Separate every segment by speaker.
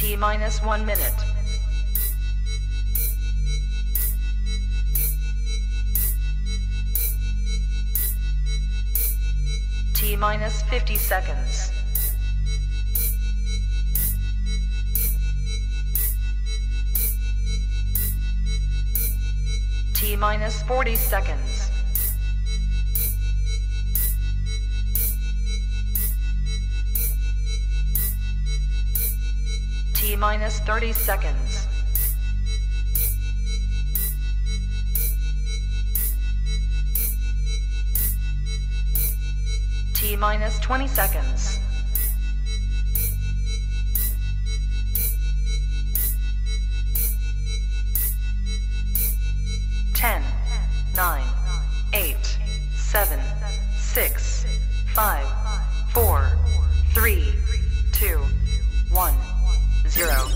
Speaker 1: T minus 1 minute. T minus 50 seconds. T minus 40 seconds. T minus 30 seconds. T minus 20 seconds. Ten, 9, 8, 7, 6, 5, 4, 3, 2, 1, 0.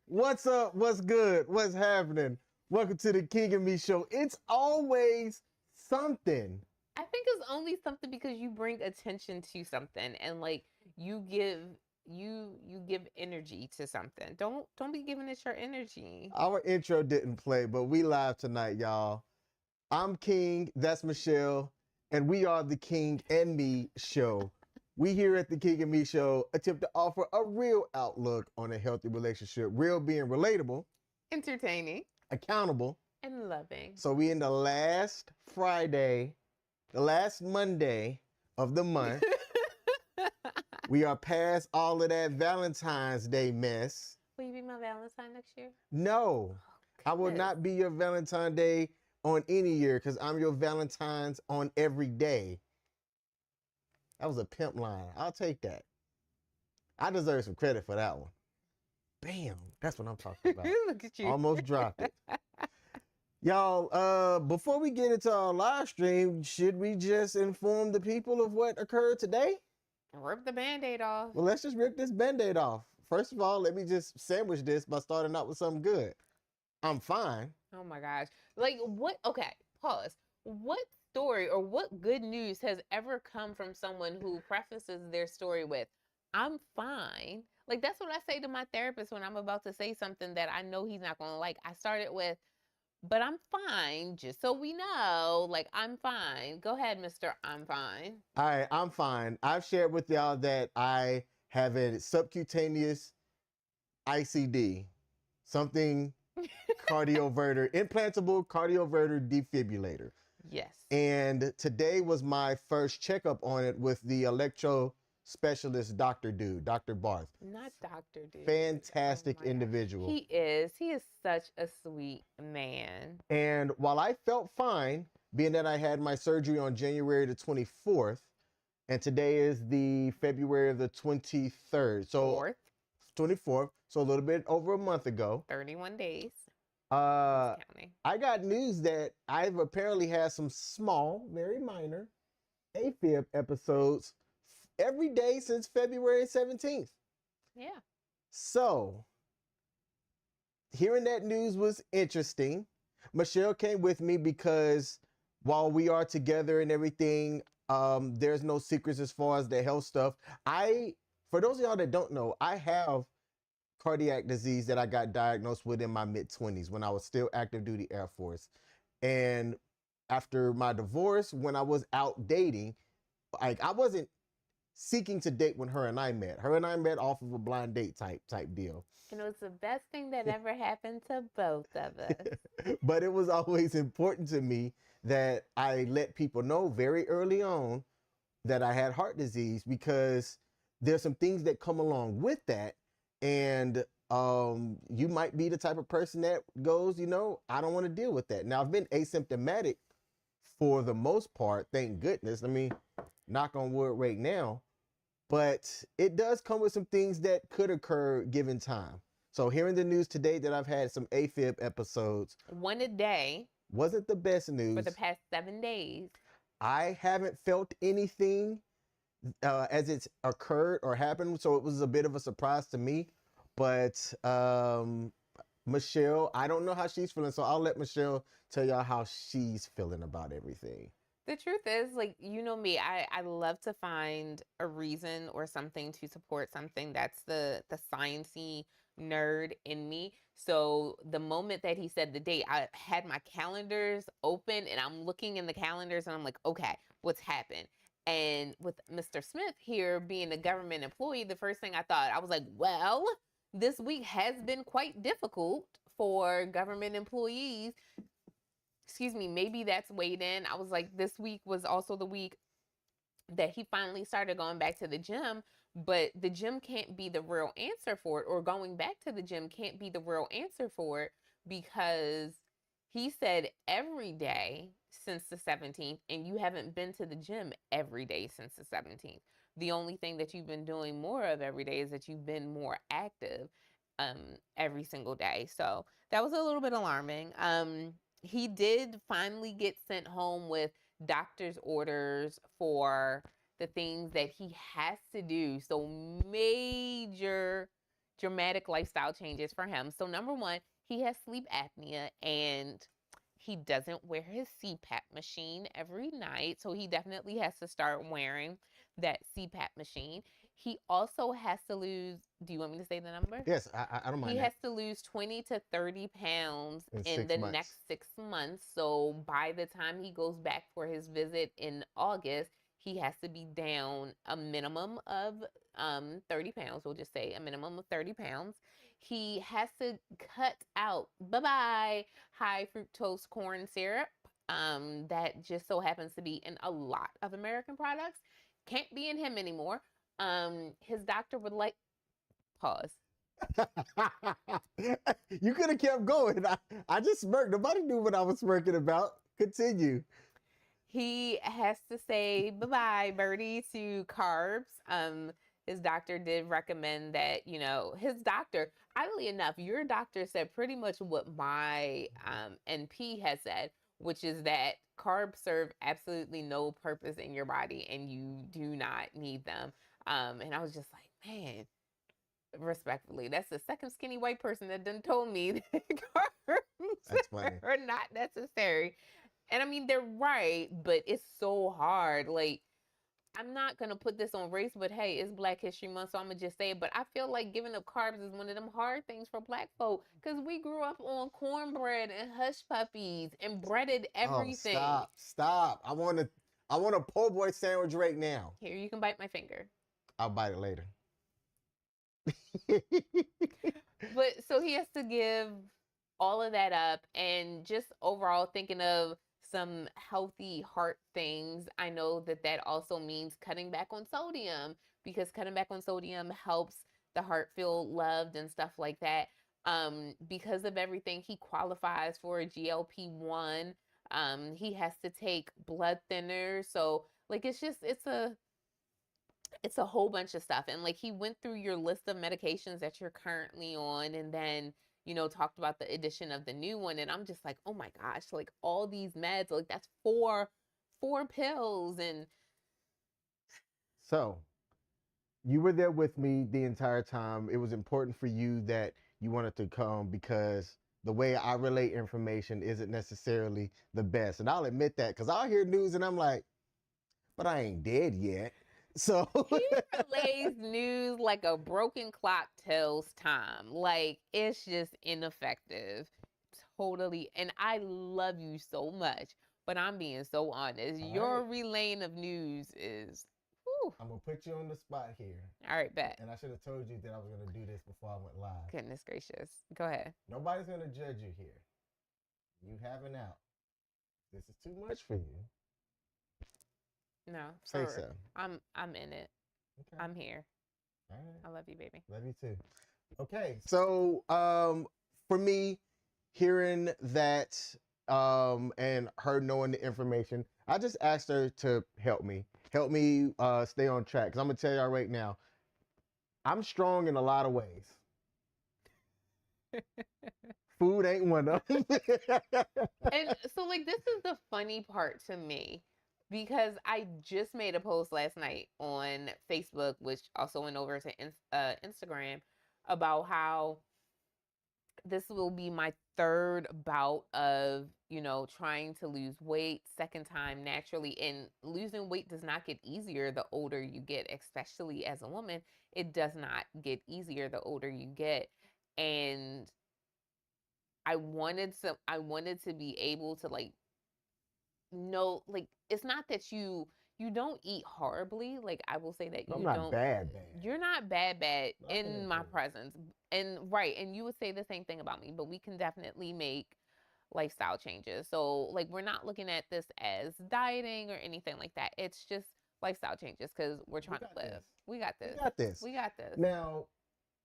Speaker 2: What's up? What's good? What's happening? Welcome to the King and Me Show. It's always something.
Speaker 3: I think it's only something because you bring attention to something and like you give energy to something. Don't be giving it your energy.
Speaker 2: Our intro didn't play, but we live tonight, y'all. I'm King, that's Michelle, and we are the King and Me Show. We here at the King and Me Show attempt to offer a real outlook on a healthy relationship. Real being relatable,
Speaker 3: Entertaining,
Speaker 2: accountable,
Speaker 3: and loving.
Speaker 2: So we in the last Friday, the last Monday of the month. We are past all of that Valentine's Day mess.
Speaker 3: Will you be my Valentine next year?
Speaker 2: No, I will not be your Valentine Day on any year because I'm your Valentine's on every day. That was a pimp line. I'll take that. I deserve some credit for that one. Bam. That's what I'm talking about.
Speaker 3: Look at you.
Speaker 2: Almost dropped it. Y'all, before we get into our live stream, should we just inform the people of what occurred today?
Speaker 3: Rip the Band-Aid off.
Speaker 2: Well, let's just rip this Band-Aid off. First of all, let me just sandwich this by starting out with something good. I'm fine.
Speaker 3: Oh my gosh. Like what? Okay, pause. What story or what good news has ever come from someone who prefaces their story with, I'm fine? Like that's what I say to my therapist when I'm about to say something that I know he's not going to like. I started with, but I'm fine, just so we know. Like, I'm fine. Go ahead, Mr. I'm fine.
Speaker 2: All right, I'm fine. I've shared with y'all that I have a subcutaneous ICD, something cardioverter, implantable cardioverter defibrillator.
Speaker 3: Yes.
Speaker 2: And today was my first checkup on it with the electro specialist, Dr. Barth.
Speaker 3: Not Dr. Dude.
Speaker 2: Fantastic individual.
Speaker 3: He is such a sweet man.
Speaker 2: And while I felt fine, being that I had my surgery on January the 24th, and today is the February of the 23rd. So 24th. So a little bit over a month ago.
Speaker 3: 31 days.
Speaker 2: I got news that I've apparently had some small, very minor AFib episodes every day since February 17th.
Speaker 3: Yeah.
Speaker 2: So, hearing that news was interesting. Michelle came with me because while we are together and everything, there's no secrets as far as the health stuff. For those of y'all that don't know, I have cardiac disease that I got diagnosed with in my mid-20s when I was still active duty Air Force. And after my divorce, when I was out dating, like I wasn't seeking to date when her and I met. Her and I met off of a blind date type deal.
Speaker 3: And it was the best thing that ever happened to both of us.
Speaker 2: But it was always important to me that I let people know very early on that I had heart disease because there's some things that come along with that. And you might be the type of person that goes, I don't want to deal with that. Now, I've been asymptomatic for the most part, thank goodness. I mean, knock on wood right now. But it does come with some things that could occur given time. So hearing the news today that I've had some AFib episodes.
Speaker 3: One a day.
Speaker 2: Wasn't the best news.
Speaker 3: For the past 7 days.
Speaker 2: I haven't felt anything as it's occurred or happened. So it was a bit of a surprise to me. But Michelle, I don't know how she's feeling, so I'll let Michelle tell y'all how she's feeling about everything.
Speaker 3: The truth is, like, you know me, I love to find a reason or something to support something. That's the sciencey nerd in me. So the moment that he said the date, I had my calendars open and I'm looking in the calendars and I'm like, okay, what's happened? And with Mr. Smith here being a government employee, the first thing I thought, I was like, well, this week has been quite difficult for government employees. Excuse me, maybe that's weighed in. I was like, this week was also the week that he finally started going back to the gym, but the gym can't be the real answer for it, or going back to the gym can't be the real answer for it, because he said every day since the 17th, and you haven't been to the gym every day since the 17th. The only thing that you've been doing more of every day is that you've been more active every single day. So that was a little bit alarming. He did finally get sent home with doctor's orders for the things that he has to do. So major dramatic lifestyle changes for him. So number one, he has sleep apnea and he doesn't wear his CPAP machine every night. So he definitely has to start wearing that CPAP machine. He also has to lose, do you want me to say the number?
Speaker 2: Yes, I don't mind
Speaker 3: He
Speaker 2: that.
Speaker 3: has to lose 20 to 30 pounds
Speaker 2: In
Speaker 3: in
Speaker 2: 6
Speaker 3: the
Speaker 2: months.
Speaker 3: next 6 months. So by the time he goes back for his visit in August, he has to be down a minimum of 30 pounds. We'll just say a minimum of 30 pounds. He has to cut out, bye-bye, high fructose corn syrup. That just so happens to be in a lot of American products. Can't be in him anymore. His doctor would like, pause.
Speaker 2: You could have kept going. I just smirked. Nobody knew what I was smirking about. Continue.
Speaker 3: He has to say bye-bye, Birdie, to carbs. His doctor did recommend that, his doctor, oddly enough, your doctor said pretty much what my NP has said, which is that carbs serve absolutely no purpose in your body and you do not need them. And I was just like, man, respectfully, that's the second skinny white person that done told me that carbs are not necessary. And I mean, they're right, but it's so hard. Like, I'm not going to put this on race, but hey, it's Black History Month, so I'm going to just say it. But I feel like giving up carbs is one of them hard things for Black folk, because we grew up on cornbread and hush puppies and breaded everything.
Speaker 2: Oh, stop. I want a po' boy sandwich right now.
Speaker 3: Here, you can bite my finger.
Speaker 2: I'll bite it later.
Speaker 3: But so he has to give all of that up, and just overall thinking of some healthy heart things. I know that also means cutting back on sodium, because cutting back on sodium helps the heart feel loved and stuff like that. Because of everything, he qualifies for a GLP-1. He has to take blood thinners. So like, it's a whole bunch of stuff. And like, he went through your list of medications that you're currently on, and then talked about the addition of the new one. And I'm just like, oh my gosh, like all these meds, like that's four pills. And
Speaker 2: so you were there with me the entire time. It was important for you that you wanted to come, because the way I relate information isn't necessarily the best. And I'll admit that, because I'll hear news and I'm like, but I ain't dead yet. So
Speaker 3: he relays news like a broken clock tells time. Like, it's just ineffective. Totally. And I love you so much, but I'm being so honest. Your relaying of news is, whew.
Speaker 2: I'm going to put you on the spot here.
Speaker 3: All right, bet.
Speaker 2: And I should have told you that I was going to do this before I went live.
Speaker 3: Goodness gracious. Go ahead.
Speaker 2: Nobody's going to judge you here. You have an out. This is too much for you.
Speaker 3: No,
Speaker 2: say so.
Speaker 3: I'm in it. Okay. I'm here.
Speaker 2: All right.
Speaker 3: I love you, baby.
Speaker 2: Love you too. Okay, so for me, hearing that and her knowing the information, I just asked her to help me stay on track. Because I'm gonna tell y'all right now, I'm strong in a lot of ways. Food ain't one of them.
Speaker 3: And so, like, this is the funny part to me, because I just made a post last night on Facebook, which also went over to Instagram, about how this will be my third bout of, trying to lose weight, second time naturally. And losing weight does not get easier the older you get, especially as a woman. It does not get easier the older you get. And I wanted to be able to know, it's not that you don't eat horribly. Like, I will say that
Speaker 2: I'm
Speaker 3: you
Speaker 2: not
Speaker 3: don't
Speaker 2: bad.
Speaker 3: you're not bad
Speaker 2: Not
Speaker 3: in
Speaker 2: bad,
Speaker 3: my
Speaker 2: bad.
Speaker 3: presence. And right, and you would say the same thing about me, but we can definitely make lifestyle changes. So, like, we're not looking at this as dieting or anything like that. It's just lifestyle changes because we're trying to
Speaker 2: got
Speaker 3: live.
Speaker 2: this.
Speaker 3: We got this.
Speaker 2: We got this.
Speaker 3: We got this.
Speaker 2: Now,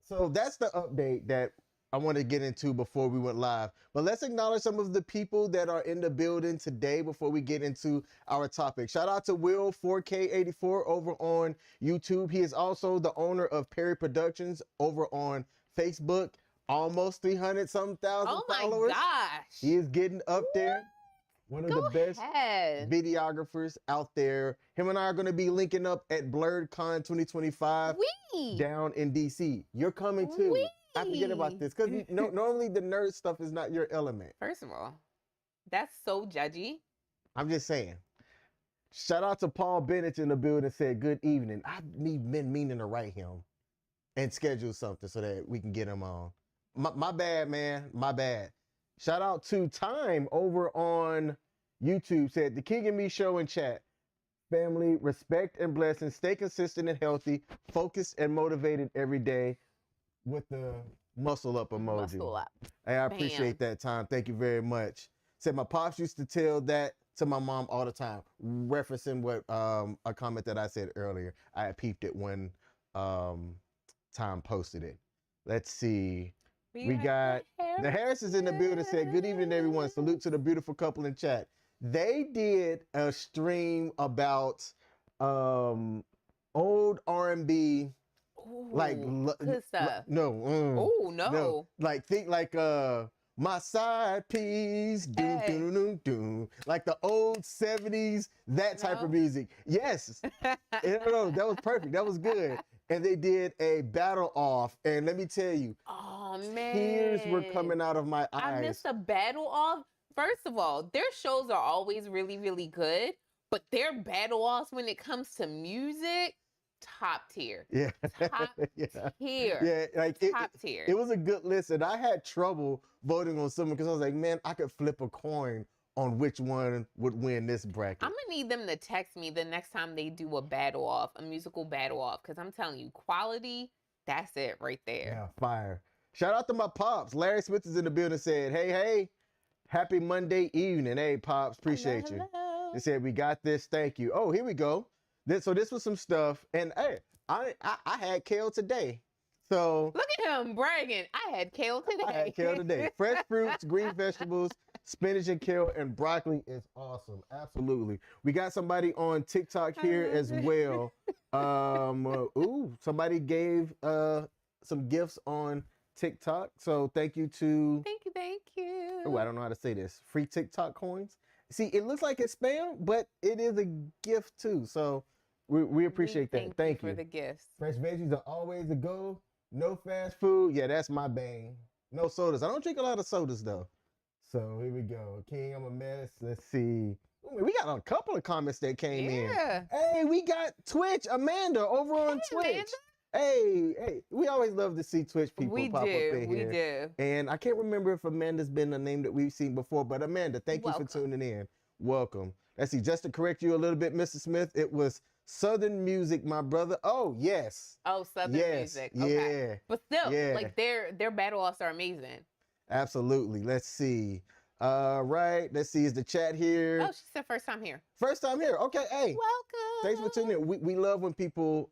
Speaker 2: so that's the update that I want to get into before we went live. But let's acknowledge some of the people that are in the building today before we get into our topic. Shout out to Will 4K84 over on YouTube. He is also the owner of Perry Productions over on Facebook. Almost 300 some thousand followers.
Speaker 3: Oh my gosh.
Speaker 2: He is getting up there. One of
Speaker 3: Go
Speaker 2: the best
Speaker 3: ahead.
Speaker 2: videographers out there. Him and I are going to be linking up at BlurredCon 2025
Speaker 3: Wee.
Speaker 2: down in DC. You're coming too.
Speaker 3: Wee.
Speaker 2: I forget about this because normally the nerd stuff is not your element.
Speaker 3: First of all, that's so judgy.
Speaker 2: I'm just saying. Shout out to Paul Bennett in the building, said good evening. I've been meaning to write him and schedule something so that we can get him on. My bad, man. My bad. Shout out to Time over on YouTube, said the King and Me show in chat. Family, respect and blessings. Stay consistent and healthy. Focused and motivated every day with the muscle up emoji.
Speaker 3: Muscle up.
Speaker 2: Hey, I appreciate that, Time. Thank you very much. Said my pops used to tell that to my mom all the time, referencing what a comment that I said earlier. I had peeped it when Time posted it. Let's see. We got the Harris's in the building, said, good evening, everyone. Salute to the beautiful couple in chat. They did a stream about old R&B, like
Speaker 3: good stuff.
Speaker 2: no. Like think like my side piece, doom,
Speaker 3: Hey.
Speaker 2: doom, doom, doom, like the old 70s, that type of music. Yes. No, that was perfect. That was good. And they did a battle off, and let me tell you,
Speaker 3: Oh man,
Speaker 2: tears were coming out of my eyes.
Speaker 3: I missed a battle off. First of all, their shows are always really, really good, but their battle offs when it comes to music, top tier.
Speaker 2: Yeah.
Speaker 3: Top
Speaker 2: yeah.
Speaker 3: tier.
Speaker 2: Yeah, like
Speaker 3: Top tier.
Speaker 2: It was a good list, and I had trouble voting on someone because I was like, man, I could flip a coin on which one would win this bracket.
Speaker 3: I'm gonna need them to text me the next time they do a battle off, a musical battle off, because I'm telling you, quality, that's it right there.
Speaker 2: Yeah, fire. Shout out to my pops. Larry Smith is in the building, said, hey, happy Monday evening. Hey, pops, appreciate you.
Speaker 3: Hello.
Speaker 2: They said, we got this, thank you. Oh, here we go. So this was some stuff, and hey, I had kale today. So
Speaker 3: Look at him bragging. I had kale today.
Speaker 2: I had kale today. Fresh fruits, green vegetables, spinach and kale, and broccoli is awesome. Absolutely. We got somebody on TikTok here as well. Somebody gave some gifts on TikTok. So thank you to
Speaker 3: Thank you.
Speaker 2: Oh, I don't know how to say this. Free TikTok coins. See, it looks like it's spam, but it is a gift too. So we appreciate that. Thank you
Speaker 3: for the gifts.
Speaker 2: Fresh veggies are always a go. No fast food. Yeah, that's my bane. No sodas. I don't drink a lot of sodas though. So here we go. King, I'm a mess. Let's see. Ooh, we got a couple of comments that came in. Hey, we got Twitch, Amanda over on Twitch.
Speaker 3: Amanda.
Speaker 2: Hey, we always love to see Twitch people pop up in here.
Speaker 3: We do.
Speaker 2: And I can't remember if Amanda's been a name that we've seen before, but Amanda, thank you for tuning in. Welcome. Let's see, just to correct you a little bit, Mr. Smith, it was Southern music, my brother. Oh, yes.
Speaker 3: Oh, Southern music. Okay.
Speaker 2: Yeah.
Speaker 3: But still,
Speaker 2: Yeah.
Speaker 3: like their battle offs are amazing.
Speaker 2: Absolutely. Let's see. Right. Let's see. Is the chat here?
Speaker 3: Oh, she said first time here.
Speaker 2: First time here. Okay. Hey.
Speaker 3: Welcome.
Speaker 2: Thanks for tuning in. We love when people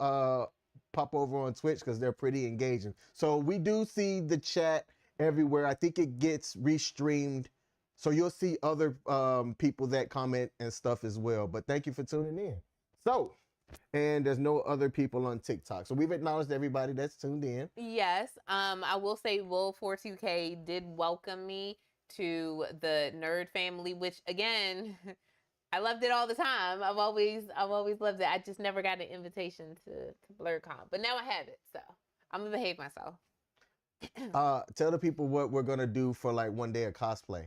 Speaker 2: pop over on Twitch because they're pretty engaging. So we do see the chat everywhere. I think it gets restreamed. So you'll see other people that comment and stuff as well. But thank you for tuning in. So, and there's no other people on TikTok. So we've acknowledged everybody that's tuned in.
Speaker 3: Yes. I will say Will42K did welcome me to the nerd family, which again, I loved it all the time. I've always loved it. I just never got an invitation to BlurredCon, but now I have it, so I'm gonna behave myself.
Speaker 2: Tell the people what we're gonna do for like one day of cosplay.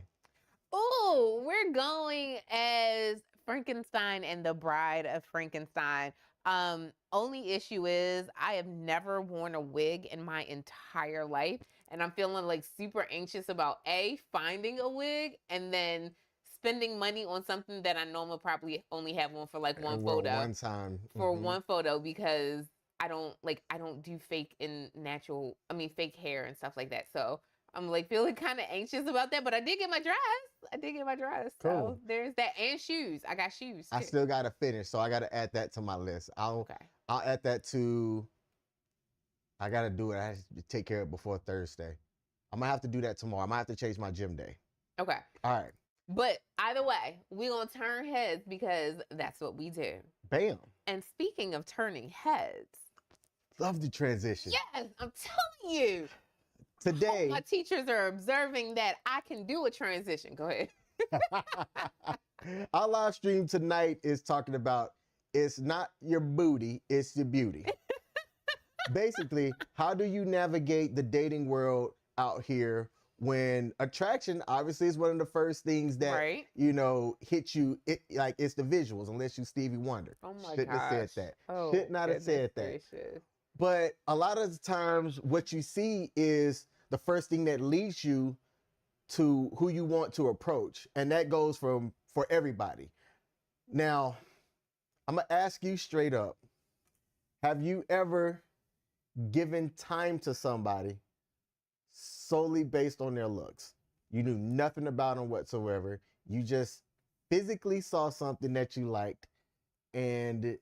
Speaker 3: Oh, we're going as Frankenstein and the Bride of Frankenstein. Only issue is I have never worn a wig in my entire life, and I'm feeling like super anxious about finding a wig and then spending money on something that I normally probably only have one for like one
Speaker 2: Well,
Speaker 3: photo
Speaker 2: one time.
Speaker 3: for one photo because I don't do fake and natural, I mean fake hair and stuff like that. So I'm like feeling kind of anxious about that, but I did get my dress. I did get my dress.
Speaker 2: Cool.
Speaker 3: So there's that, and shoes. I got shoes too.
Speaker 2: I still gotta finish, so I gotta add that to my list.
Speaker 3: Okay.
Speaker 2: I'll add that to. I gotta do it. I have to take care of it before Thursday. I'm gonna have to do that tomorrow. I might have to change my gym day.
Speaker 3: Okay.
Speaker 2: All right.
Speaker 3: But either way, we're gonna turn heads because that's what we do.
Speaker 2: Bam.
Speaker 3: And speaking of turning heads,
Speaker 2: Love the transition.
Speaker 3: yes, I'm telling you.
Speaker 2: Today,
Speaker 3: My teachers are observing that I can do a transition. Go ahead.
Speaker 2: our live stream tonight is talking about it's not your booty, it's your beauty. Basically, how do you navigate the dating world out here when attraction obviously is one of the first things that
Speaker 3: Right.
Speaker 2: hit you? Like it's the visuals, unless you Stevie Wonder.
Speaker 3: Oh my
Speaker 2: Shouldn't have said
Speaker 3: gosh.
Speaker 2: that.
Speaker 3: Oh,
Speaker 2: Should not have said that.
Speaker 3: gracious.
Speaker 2: But a lot of the times, what you see is the first thing that leads you to who you want to approach, and that goes for everybody. Now, I'm gonna ask you straight up: have you ever given time to somebody solely based on their looks? You knew nothing about them whatsoever. You just physically saw something that you liked, and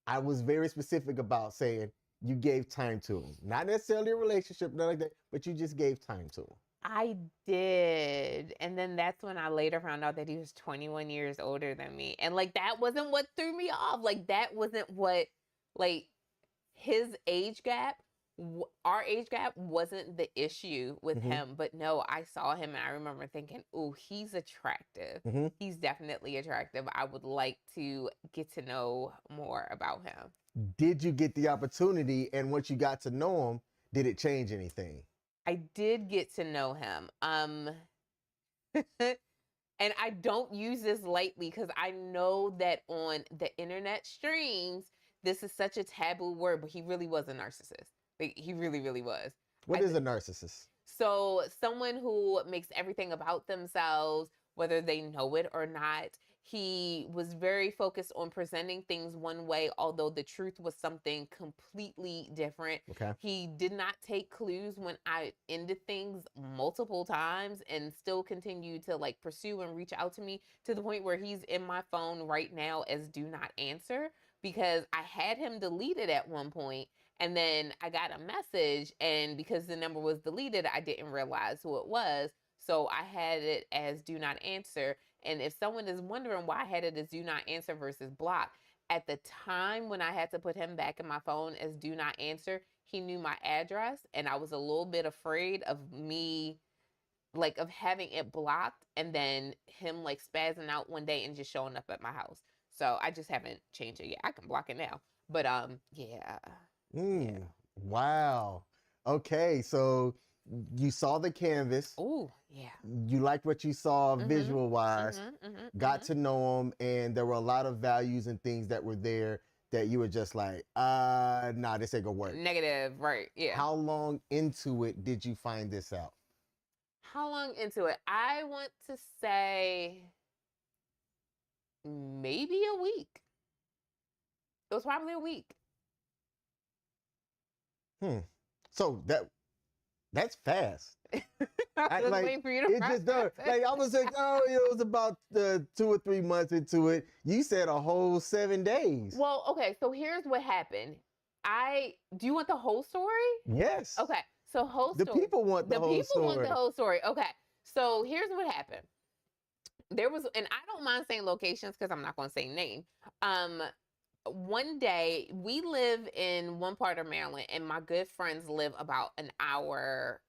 Speaker 2: I was very specific about saying you gave time to them. Not necessarily a relationship, nothing like that, but you just gave time to them.
Speaker 3: I did. And then that's when I later found out that he was 21 years older than me. And like that wasn't what threw me off. Like that wasn't what, like, his age gap, our age gap wasn't the issue with
Speaker 2: Mhm.
Speaker 3: him. But no, I saw him and I remember thinking, oh, he's attractive.
Speaker 2: Mhm.
Speaker 3: He's definitely attractive. I would like to get to know more about him.
Speaker 2: Did you get the opportunity, and once you got to know him, did it change anything?
Speaker 3: I did get to know him. And I don't use this lightly because I know that on the internet streams, this is such a taboo word, but he really was a narcissist. Like, he really, really was.
Speaker 2: What is a narcissist?
Speaker 3: So someone who makes everything about themselves, whether they know it or not. He was very focused on presenting things one way, although the truth was something completely different.
Speaker 2: Okay.
Speaker 3: He did not take clues when I ended things multiple times and still continued to like pursue and reach out to me to the point where he's in my phone right now as do not answer because I had him deleted at one point and then I got a message and because the number was deleted, I didn't realize who it was. So I had it as do not answer. And if someone is wondering why I had it as do not answer versus block, at the time when I had to put him back in my phone as do not answer, he knew my address and I was a little bit afraid of me, like of having it blocked and then him like spazzing out one day and just showing up at my house. So I just haven't changed it yet. I can block it now. But yeah. Yeah.
Speaker 2: Wow. Okay, so you saw the canvas.
Speaker 3: Oh, yeah.
Speaker 2: You liked what you saw visual wise, got to know them, and there were a lot of values and things that were there that you were just like, nah, this ain't gonna work.
Speaker 3: Negative, right? Yeah.
Speaker 2: How long into it did you find this out?
Speaker 3: How long into it? I want to say maybe a week. It was probably a week.
Speaker 2: So that's fast.
Speaker 3: I was
Speaker 2: like,
Speaker 3: waiting for you to
Speaker 2: It just
Speaker 3: process
Speaker 2: done. Like I was like, oh, it was about 2 or 3 months into it. You said a whole 7 days.
Speaker 3: Well, okay, so here's what happened. Do you want the whole story?
Speaker 2: Yes.
Speaker 3: Okay, so whole
Speaker 2: The
Speaker 3: story.
Speaker 2: people want the whole story.
Speaker 3: want the whole story. Okay, so here's what happened. There was, and I don't mind saying locations because I'm not going to say name. One day we live in one part of Maryland and my good friends live about an hour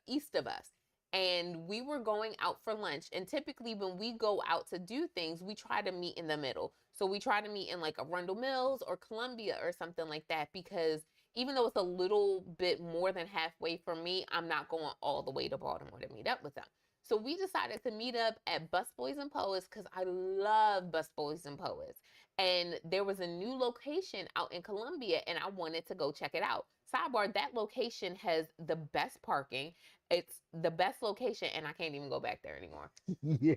Speaker 3: east of us. And we were going out for lunch. And typically when we go out to do things, we try to meet in the middle. So we try to meet in like Arundel Mills or Columbia or something like that because even though it's a little bit more than halfway from me, I'm not going all the way to Baltimore to meet up with them. So we decided to meet up at Busboys and Poets because I love Busboys and Poets. And there was a new location out in Columbia, and I wanted to go check it out. Sidebar, that location has the best parking. It's the best location, and I can't even go back there anymore.
Speaker 2: Yeah.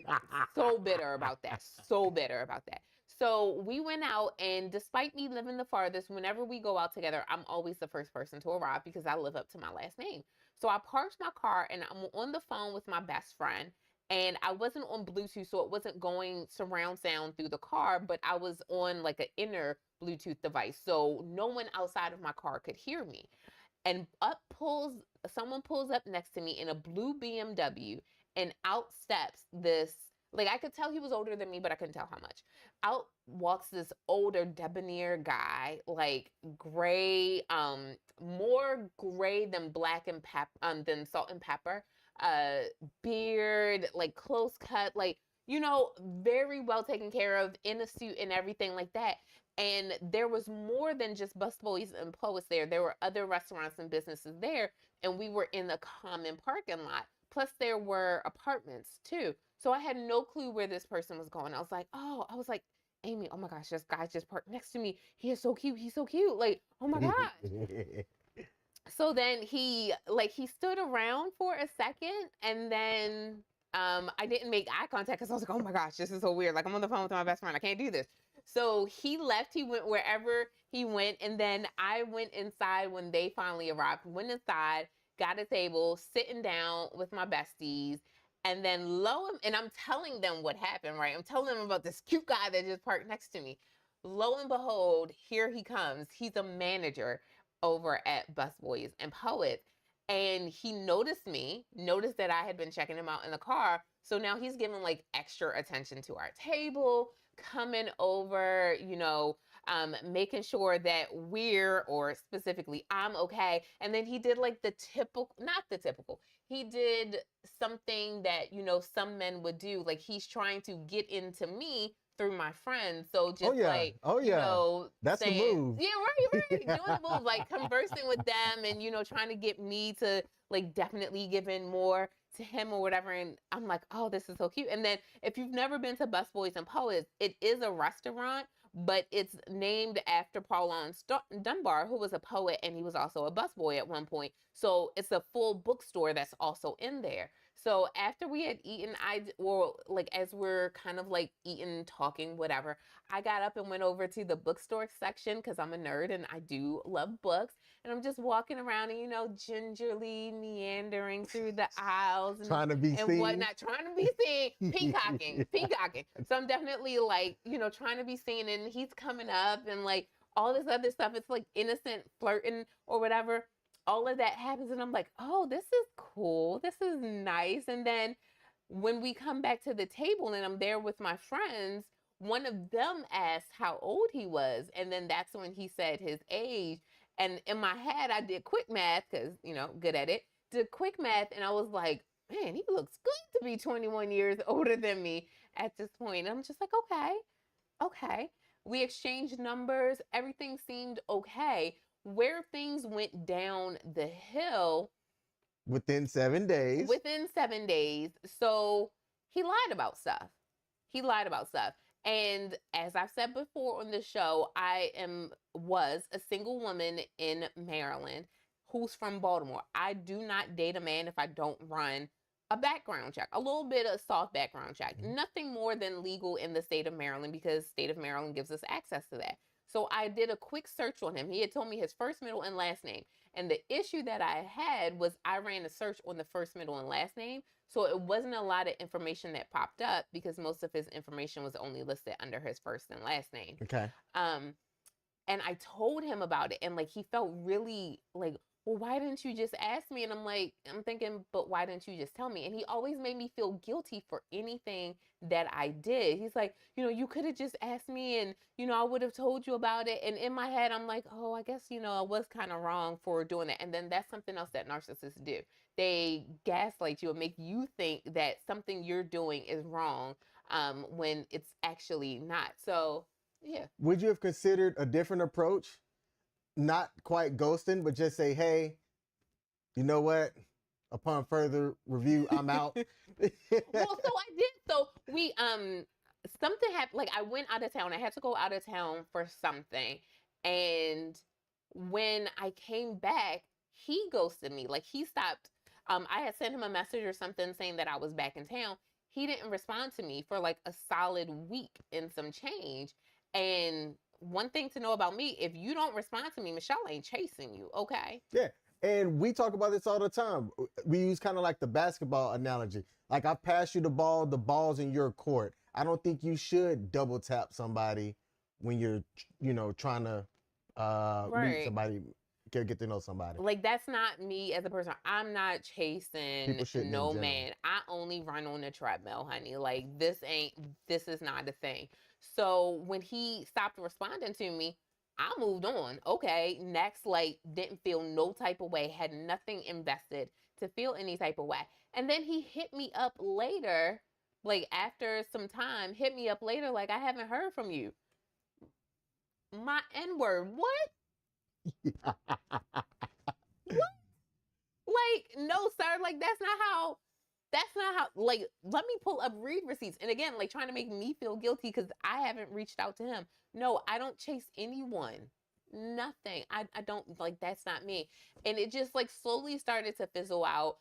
Speaker 3: So bitter about that. So bitter about that. So we went out, and despite me living the farthest, whenever we go out together, I'm always the first person to arrive because I live up to my last name. So I parked my car, and I'm on the phone with my best friend. And I wasn't on Bluetooth, so it wasn't going surround sound through the car, but I was on like an inner Bluetooth device. So no one outside of my car could hear me. And someone pulls up next to me in a blue BMW, and out steps this, like, I could tell he was older than me, but I couldn't tell how much. Out walks this older debonair guy, like gray, more gray than than salt and pepper, beard, like close cut, like, very well taken care of, in a suit and everything like that. And there was more than just Busboys and Poets there. There were other restaurants and businesses there, and we were in the common parking lot. Plus, there were apartments too. So I had no clue where this person was going. I was like, Amy, oh my gosh, this guy just parked next to me. He is so cute. He's so cute. Like, oh my gosh. So then he stood around for a second, and then I didn't make eye contact because I was like, oh my gosh, this is so weird. Like, I'm on the phone with my best friend. I can't do this. So he left. He went wherever he went. And then I went inside when they finally arrived. Went inside, got a table, sitting down with my besties. And then and I'm telling them what happened, right? I'm telling them about this cute guy that just parked next to me. Lo and behold, here he comes. He's a manager over at Busboys and Poets. And he noticed that I had been checking him out in the car. So now he's giving like extra attention to our table, coming over, making sure that or specifically I'm okay. And then he did like he did something that, some men would do. Like, he's trying to get into me through my friends. So just
Speaker 2: that's
Speaker 3: saying,
Speaker 2: the move.
Speaker 3: Yeah, right. Doing the move, like conversing with them and, trying to get me to like definitely give in more to him or whatever. And I'm like, oh, this is so cute. And then if you've never been to Busboys and Poets, it is a restaurant, but it's named after Paulon Dunbar, who was a poet, and he was also a busboy at one point. So it's a full bookstore that's also in there. So after we had eaten, as we're kind of like eating, talking, whatever, I got up and went over to the bookstore section because I'm a nerd and I do love books. And I'm just walking around and, gingerly meandering through the aisles and
Speaker 2: trying to be seen.
Speaker 3: whatnot, trying to be seen, peacocking. So I'm definitely like, trying to be seen, and he's coming up and like all this other stuff. It's like innocent flirting or whatever. All of that happens, and I'm like, oh, this is cool. This is nice. And then when we come back to the table and I'm there with my friends, one of them asked how old he was. And then that's when he said his age. And in my head, I did quick math because, good at it. Did quick math, and I was like, man, he looks good to be 21 years older than me at this point. And I'm just like, okay. We exchanged numbers. Everything seemed okay. Where things went down the hill
Speaker 2: within 7 days.
Speaker 3: So he lied about stuff. And as I've said before on the show, I was a single woman in Maryland who's from Baltimore. I do not date a man if I don't run a background check, a little bit of soft background check, nothing more than legal in the state of Maryland, because state of Maryland gives us access to that. So I did a quick search on him. He had told me his first, middle, and last name. And the issue that I had was I ran a search on the first, middle, and last name. So it wasn't a lot of information that popped up because most of his information was only listed under his first and last name.
Speaker 2: Okay.
Speaker 3: And I told him about it, and like he felt really like, well, why didn't you just ask me? And I'm thinking, but why didn't you just tell me? And he always made me feel guilty for anything that I did. He's like, you could have just asked me, and, I would have told you about it. And in my head, I'm like, oh, I guess, I was kind of wrong for doing that. And then that's something else that narcissists do. They gaslight you and make you think that something you're doing is wrong when it's actually not. So, yeah.
Speaker 2: Would you have considered a different approach? not quite ghosting, but just say, hey, you know what? Upon further review, I'm out.
Speaker 3: Well, so I did. So we something happened. Like I went out of town. I had to go out of town for something, and when I came back, he ghosted me. Like he stopped. I had sent him a message or something saying that I was back in town. He didn't respond to me for like a solid week and some change. And one thing to know about me, if you don't respond to me, Michelle ain't chasing you, okay?
Speaker 2: Yeah. And we talk about this all the time. We use kind of like the basketball analogy. Like I pass you the ball's in your court. I don't think you should double tap somebody when you're, trying to meet
Speaker 3: Right.
Speaker 2: somebody, get to know somebody.
Speaker 3: Like that's not me as a person. I'm not chasing
Speaker 2: People shouldn't in
Speaker 3: no
Speaker 2: general.
Speaker 3: man. I only run on the treadmill, honey. Like this is not a thing. So when he stopped responding to me, I moved on. Okay, next, like didn't feel no type of way, had nothing invested to feel any type of way. And then he hit me up later, like after some time, hit me up later, like I haven't heard from you. My N-word, what? Like, no, sir. Like, that's not how, like, let me pull up read receipts. And again, like, trying to make me feel guilty because I haven't reached out to him. No, I don't chase anyone. Nothing. I don't, like, that's not me. And it just, like, slowly started to fizzle out.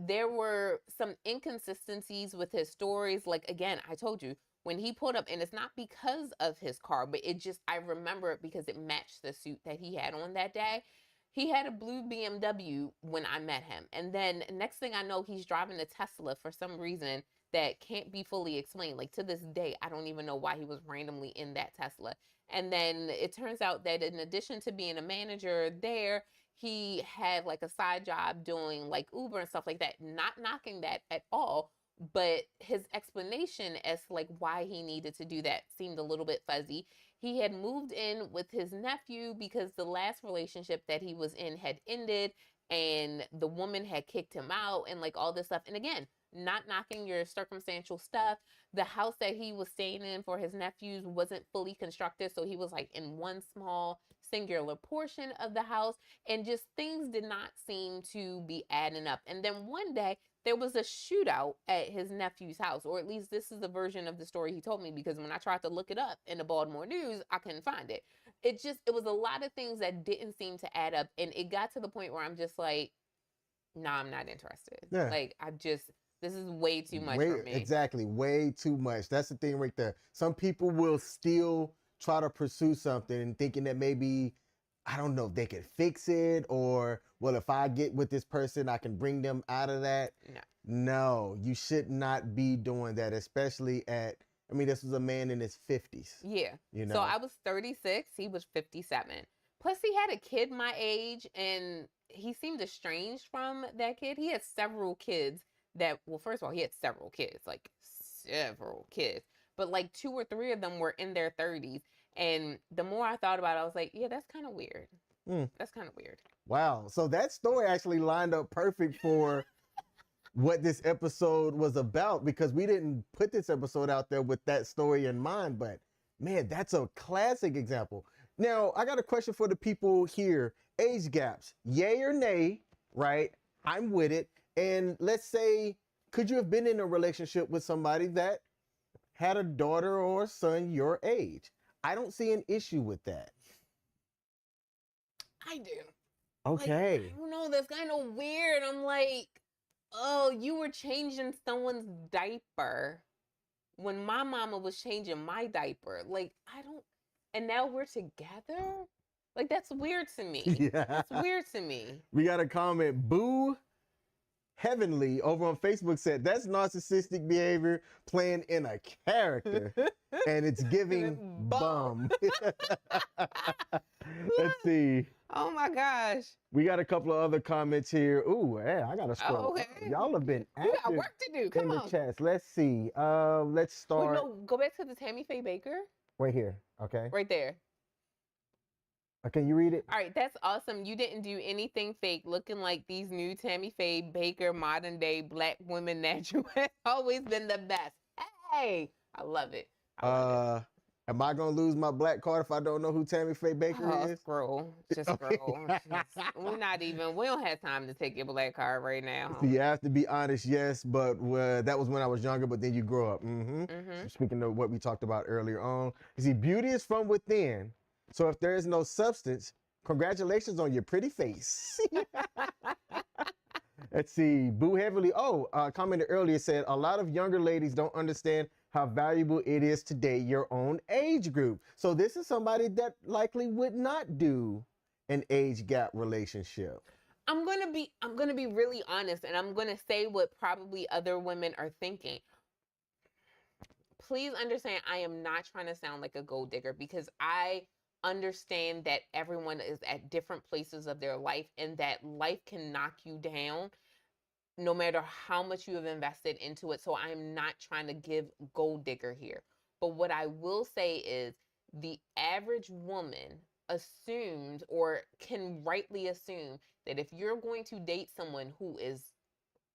Speaker 3: There were some inconsistencies with his stories. Like, again, I told you, when he pulled up, and it's not because of his car, but it just, I remember it because it matched the suit that he had on that day. He had a blue BMW when I met him. And then next thing I know, he's driving a Tesla for some reason that can't be fully explained. Like to this day, I don't even know why he was randomly in that Tesla. And then it turns out that in addition to being a manager there, he had like a side job doing like Uber and stuff like that. Not knocking that at all, but his explanation as to like why he needed to do that seemed a little bit fuzzy. He had moved in with his nephew because the last relationship that he was in had ended and the woman had kicked him out and like all this stuff. And again, not knocking your circumstantial stuff. The house that he was staying in for his nephews wasn't fully constructed. So he was like in one small singular portion of the house and just things did not seem to be adding up. And then one day there was a shootout at his nephew's house, or at least this is the version of the story he told me, because when I tried to look it up in the Baltimore News, I couldn't find it. It was a lot of things that didn't seem to add up. And it got to the point where I'm just like, nah, I'm not interested.
Speaker 2: Yeah.
Speaker 3: Like, this is way too much for me.
Speaker 2: Exactly. Way too much. That's the thing right there. Some people will still try to pursue something thinking that maybe, I don't know, if they can fix it, or, well, if I get with this person, I can bring them out of that. No, you should not be doing that, especially this was a man in his 50s.
Speaker 3: Yeah. So I was 36, he was 57. Plus he had a kid my age and he seemed estranged from that kid. He had several kids first of all, he had several kids, like several kids, but like 2 or 3 of them were in their 30s. And the more I thought about it, I was like, yeah, that's kind of weird. That's kind of weird.
Speaker 2: Wow. So that story actually lined up perfect for what this episode was about, because we didn't put this episode out there with that story in mind. But man, that's a classic example. Now, I got a question for the people here. Age gaps, yay or nay, right? I'm with it. And let's say, could you have been in a relationship with somebody that had a daughter or a son your age? I don't see an issue with that.
Speaker 3: I do.
Speaker 2: Okay.
Speaker 3: Like, I don't know, that's kind of weird. I'm like, oh, you were changing someone's diaper when my mama was changing my diaper. Like, and now we're together? Like, that's weird to me.
Speaker 2: Yeah.
Speaker 3: That's weird to me.
Speaker 2: We got a comment, Boo Heavenly over on Facebook said, that's narcissistic behavior playing in a character, and it's giving bum. Let's see.
Speaker 3: Oh my gosh.
Speaker 2: We got a couple of other comments here. Ooh, yeah, I gotta scroll.
Speaker 3: Okay.
Speaker 2: Y'all have been active.
Speaker 3: We got work to do. Come
Speaker 2: in
Speaker 3: on.
Speaker 2: the chats. Let's see. Let's start.
Speaker 3: Wait, no, go back to the Tammy Faye Baker.
Speaker 2: Right here. Okay.
Speaker 3: Right there.
Speaker 2: Can you read it?
Speaker 3: All right, that's awesome. You didn't do anything fake, looking like these new Tammy Faye Baker modern day black women natural has always been the best. Hey, I love it.
Speaker 2: Am I gonna lose my black card if I don't know who Tammy Faye Baker is?
Speaker 3: Scroll. Just scroll. We don't have time to take your black card right now.
Speaker 2: So you have to be honest, yes, but that was when I was younger, but then you grow up. Speaking of what we talked about earlier on, you see, beauty is from within. So if there is no substance, congratulations on your pretty face. Let's see, Boo Heavily. Commented earlier, said a lot of younger ladies don't understand how valuable it is to date your own age group. So this is somebody that likely would not do an age gap relationship.
Speaker 3: I'm gonna be really honest, and I'm gonna say what probably other women are thinking. Please understand, I am not trying to sound like a gold digger, because I understand that everyone is at different places of their life, and that life can knock you down no matter how much you have invested into it. So I'm not trying to give gold digger here. But what I will say is the average woman assumes, or can rightly assume, that if you're going to date someone who is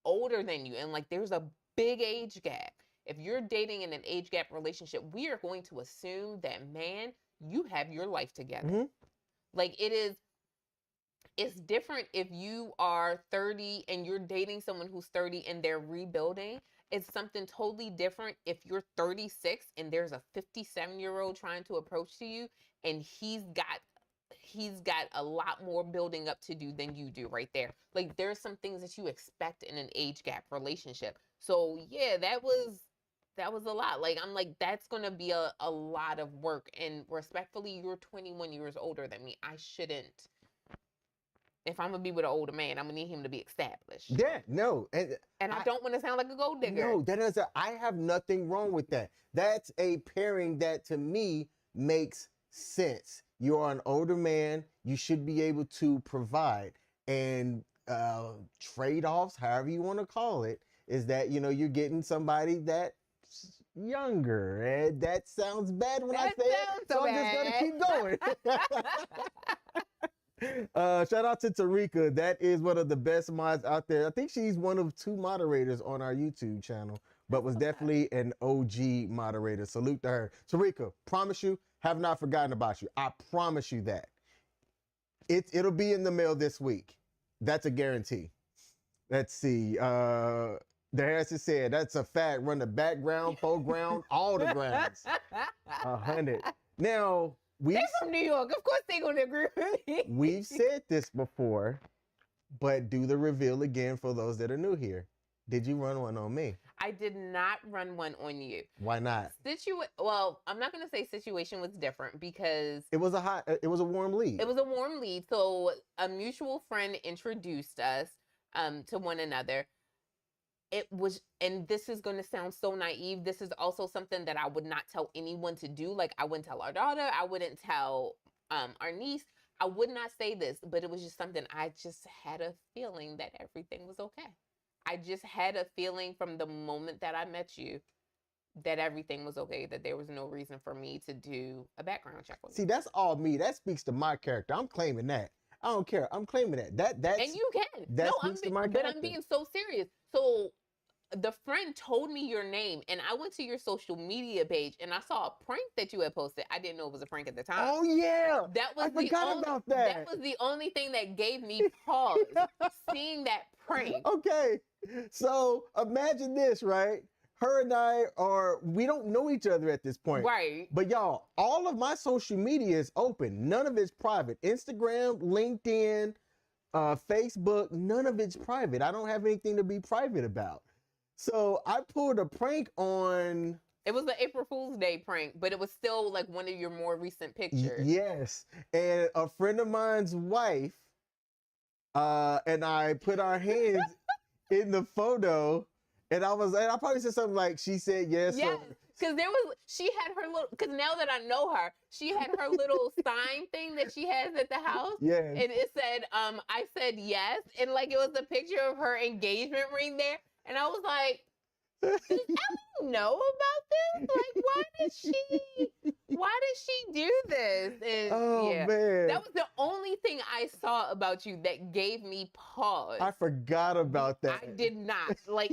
Speaker 3: older than you, and like there's a big age gap, if you're dating in an age gap relationship, we are going to assume that, man, you have your life together. Like it's different if you are 30 and you're dating someone who's 30 and they're rebuilding. It's something totally different if you're 36 and there's a 57-year-old trying to approach to you, and he's got a lot more building up to do than you do right there. Like, there's some things that you expect in an age gap relationship. So yeah, that was a lot. Like, I'm like, that's going to be a lot of work. And respectfully, you're 21 years older than me. I shouldn't. If I'm going to be with an older man, I'm going to need him to be established.
Speaker 2: Yeah, no.
Speaker 3: And I don't want to sound like a gold digger.
Speaker 2: No, I have nothing wrong with that. That's a pairing that to me makes sense. You're an older man. You should be able to provide. And trade-offs, however you want to call it, is that, you're getting somebody that's younger. And that sounds bad when I say it. So I'm just going to keep going. Shout out to Tarika. That is one of the best mods out there. I think she's one of 2 moderators on our YouTube channel, but was definitely an OG moderator. Salute to her. Tarika, promise you, have not forgotten about you. I promise you that. It'll be in the mail this week. That's a guarantee. Let's see. The Harrison said, that's a fact. Run the background, foreground, all the grounds. 100. Now,
Speaker 3: they're from New York. Of course they're going to agree with me.
Speaker 2: We've said this before, but do the reveal again for those that are new here. Did you run one on me?
Speaker 3: I did not run one on you.
Speaker 2: Why not?
Speaker 3: Well, I'm not going to say situation was different, because
Speaker 2: it was a warm lead.
Speaker 3: It was a warm lead. So a mutual friend introduced us to one another. It was, and this is going to sound so naive, this is also something that I would not tell anyone to do. Like, I wouldn't tell our daughter, I wouldn't tell our niece, I would not say this, but it was just something, I just had a feeling that everything was okay. I just had a feeling from the moment that I met you that everything was okay, that there was no reason for me to do a background check with you.
Speaker 2: See, that's all me. That speaks to my character. I'm claiming that. I don't care. I'm claiming that. That's
Speaker 3: and you can.
Speaker 2: That speaks to my character.
Speaker 3: But I'm being so serious. So the friend told me your name, and I went to your social media page and I saw a prank that you had posted. I didn't know it was a prank at the time.
Speaker 2: Oh yeah,
Speaker 3: I
Speaker 2: forgot about that.
Speaker 3: That was the only thing that gave me pause, seeing that prank.
Speaker 2: Okay, so imagine this, right? Her and I we don't know each other at this point.
Speaker 3: Right.
Speaker 2: But y'all, all of my social media is open. None of it's private. Instagram, LinkedIn, Facebook, none of it's private. I don't have anything to be private about. So I pulled a prank on...
Speaker 3: It was the April Fool's Day prank, but it was still like one of your more recent pictures.
Speaker 2: Yes. And a friend of mine's wife and I put our hands in the photo, and I probably said something like, she said yes.
Speaker 3: Yes, because she had her little, because now that I know her, she had her little sign thing that she has at the house.
Speaker 2: Yes.
Speaker 3: And it said, I said yes. And like, it was a picture of her engagement ring there. And I was like, does Ellen know about this? Like, why did she do this? And
Speaker 2: man.
Speaker 3: That was the only thing I saw about you that gave me pause.
Speaker 2: I forgot about that.
Speaker 3: I did not. Like,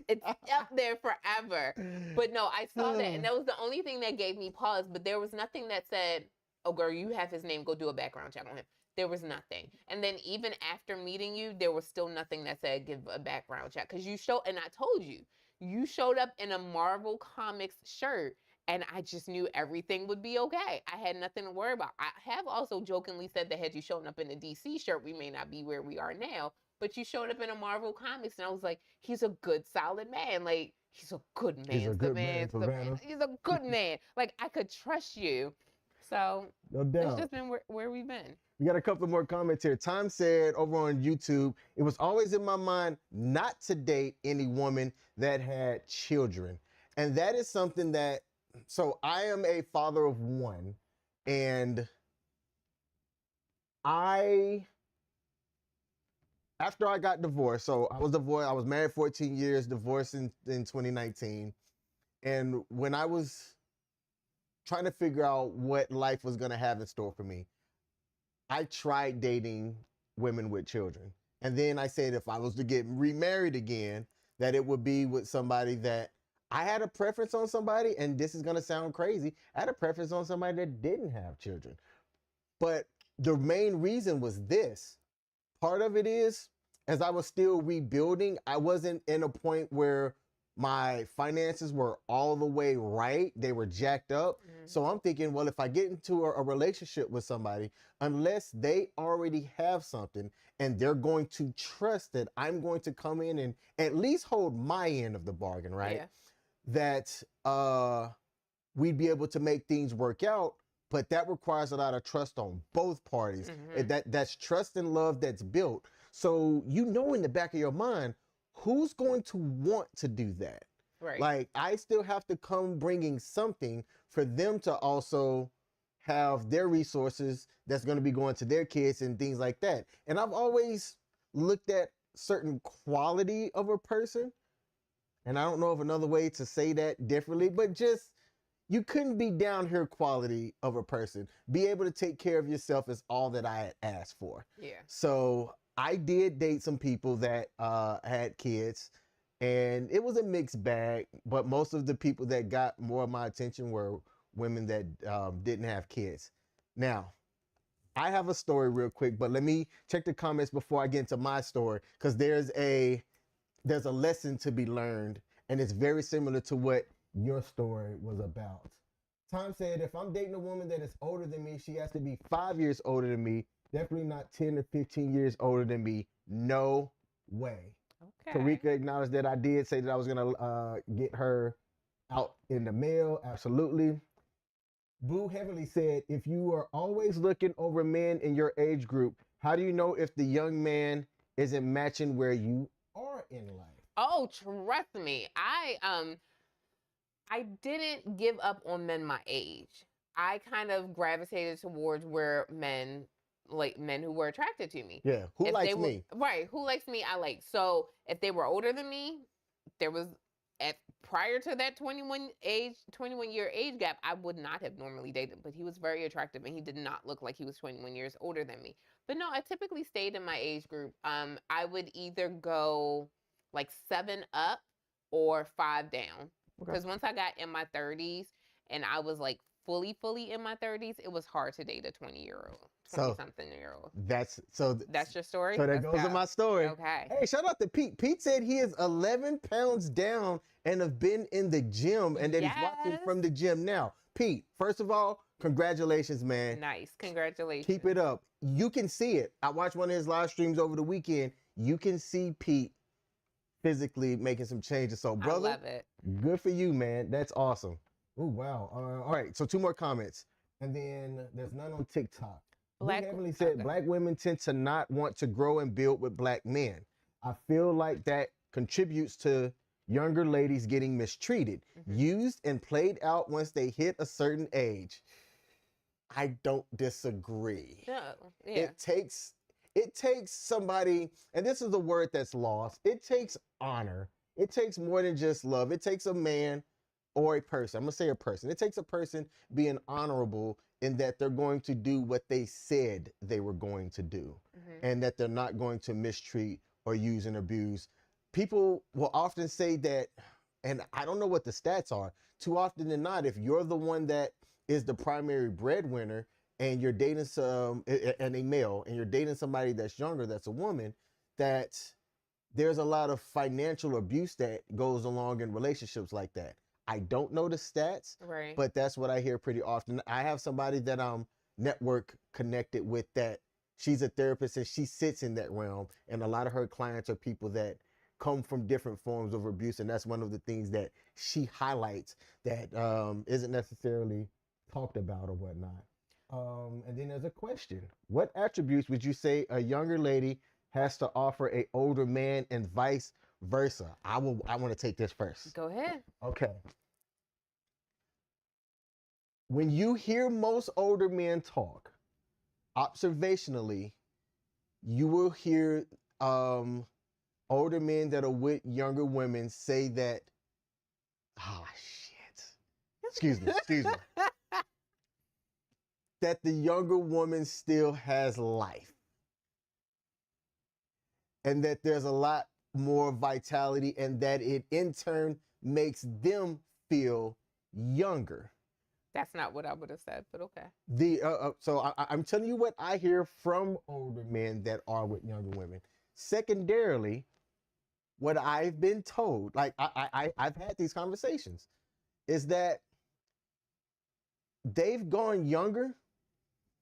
Speaker 3: It's up there forever. But no, I saw that, and that was the only thing that gave me pause. But there was nothing that said, "Oh, girl, you have his name. Go do a background check on him." There was nothing. And then even after meeting you, there was still nothing that said give a background check. Because and I told you, you showed up in a Marvel Comics shirt, and I just knew everything would be okay. I had nothing to worry about. I have also jokingly said that had you shown up in a DC shirt, we may not be where we are now. But you showed up in a Marvel Comics, and I was like, he's a good, solid man. Like, he's a good man.
Speaker 2: He's a good man, Savannah.
Speaker 3: He's a good man. Like, I could trust you. So,
Speaker 2: No doubt.
Speaker 3: it's just been where we've been.
Speaker 2: We got a couple more comments here. Tom said over on YouTube, it was always in my mind not to date any woman that had children. And that is something that, so I am a father of one, and after I got divorced, so I was divorced, I was married 14 years, divorced in 2019. And when I was trying to figure out what life was going to have in store for me, I tried dating women with children. And then I said if I was to get remarried again, that it would be with somebody that I had a preference on somebody, and this is going to sound crazy, I had a preference on somebody that didn't have children. But the main reason was this. Part of it is, as I was still rebuilding, I wasn't in a point where my finances were all the way right. They were jacked up.
Speaker 3: Mm-hmm.
Speaker 2: So I'm thinking, well, if I get into a relationship with somebody, unless they already have something and they're going to trust that I'm going to come in and at least hold my end of the bargain, right?
Speaker 3: Yeah.
Speaker 2: That we'd be able to make things work out. But that requires a lot of trust on both parties.
Speaker 3: Mm-hmm.
Speaker 2: That's trust and love that's built. So you know in the back of your mind, who's going to want to do that?
Speaker 3: Right.
Speaker 2: Like, I still have to come bringing something for them to also have their resources that's going to be going to their kids and things like that. And I've always looked at certain quality of a person. And I don't know of another way to say that differently, but just, you couldn't be down here quality of a person. Be able to take care of yourself is all that I had asked for.
Speaker 3: Yeah.
Speaker 2: So I did date some people that had kids, and it was a mixed bag, but most of the people that got more of my attention were women that didn't have kids. Now, I have a story real quick, but let me check the comments before I get into my story, because there's a lesson to be learned, and it's very similar to what your story was about. Tom said, if I'm dating a woman that is older than me, she has to be 5 years older than me. Definitely not 10 or 15 years older than me. No way.
Speaker 3: Okay.
Speaker 2: Tarika acknowledged that I did say that I was going to get her out in the mail. Absolutely. Boo Heavenly said, if you are always looking over men in your age group, how do you know if the young man isn't matching where you are in life?
Speaker 3: Oh, trust me. I didn't give up on men my age. I kind of gravitated towards where men who were attracted to me.
Speaker 2: Yeah, who
Speaker 3: If
Speaker 2: likes
Speaker 3: they were,
Speaker 2: me?
Speaker 3: Right, who likes me, I like. So if they were older than me, there was prior to that 21-year age gap, I would not have normally dated, but he was very attractive and he did not look like he was 21 years older than me. But no, I typically stayed in my age group. I would either go like 7 up or 5 down. Because once I got in my 30s and I was like fully in my 30s, it was hard to date a 20-something-year-old.
Speaker 2: That's
Speaker 3: your story?
Speaker 2: So that goes to my story.
Speaker 3: Okay.
Speaker 2: Hey, shout out to Pete. Pete said he is 11 pounds down and have been in the gym, and that he's watching from the gym now. Pete, first of all, congratulations, man.
Speaker 3: Nice. Congratulations.
Speaker 2: Keep it up. You can see it. I watched one of his live streams over the weekend. You can see Pete physically making some changes. So, brother,
Speaker 3: I love it.
Speaker 2: Good for you, man. That's awesome. Oh, wow. All right. So 2 more comments. And then there's none on TikTok. Black Heavenly said, Black women tend to not want to grow and build with Black men. I feel like that contributes to younger ladies getting mistreated, used and played out once they hit a certain age. I don't disagree.
Speaker 3: No. Yeah.
Speaker 2: It takes somebody, and this is the word that's lost, it takes honor. It takes more than just love. It takes a man or a person. I'm going to say a person. It takes a person being honorable in that they're going to do what they said they were going to do, and that they're not going to mistreat or use and abuse people will often say that, and I don't know what the stats are. Too often than not, if you're the one that is the primary breadwinner and you're dating and a male, and you're dating somebody that's younger, that's a woman, that there's a lot of financial abuse that goes along in relationships like that. I don't know the stats,
Speaker 3: Right.
Speaker 2: but that's what I hear pretty often. I have somebody that I'm network connected with that she's a therapist and she sits in that realm. And a lot of her clients are people that come from different forms of abuse. And that's one of the things that she highlights that isn't necessarily talked about or whatnot. And then there's a question. What attributes would you say a younger lady has to offer a older man and vice versa? I want to take this first.
Speaker 3: Go ahead.
Speaker 2: Okay. When you hear most older men talk, observationally, you will hear older men that are with younger women say that, shit. Excuse me. That the younger woman still has life. And that there's a lot more vitality, and that it in turn makes them feel younger.
Speaker 3: That's not what I would have said, but okay.
Speaker 2: So I'm telling you what I hear from older men that are with younger women. Secondarily, what I've been told, like I've had these conversations, is that they've gone younger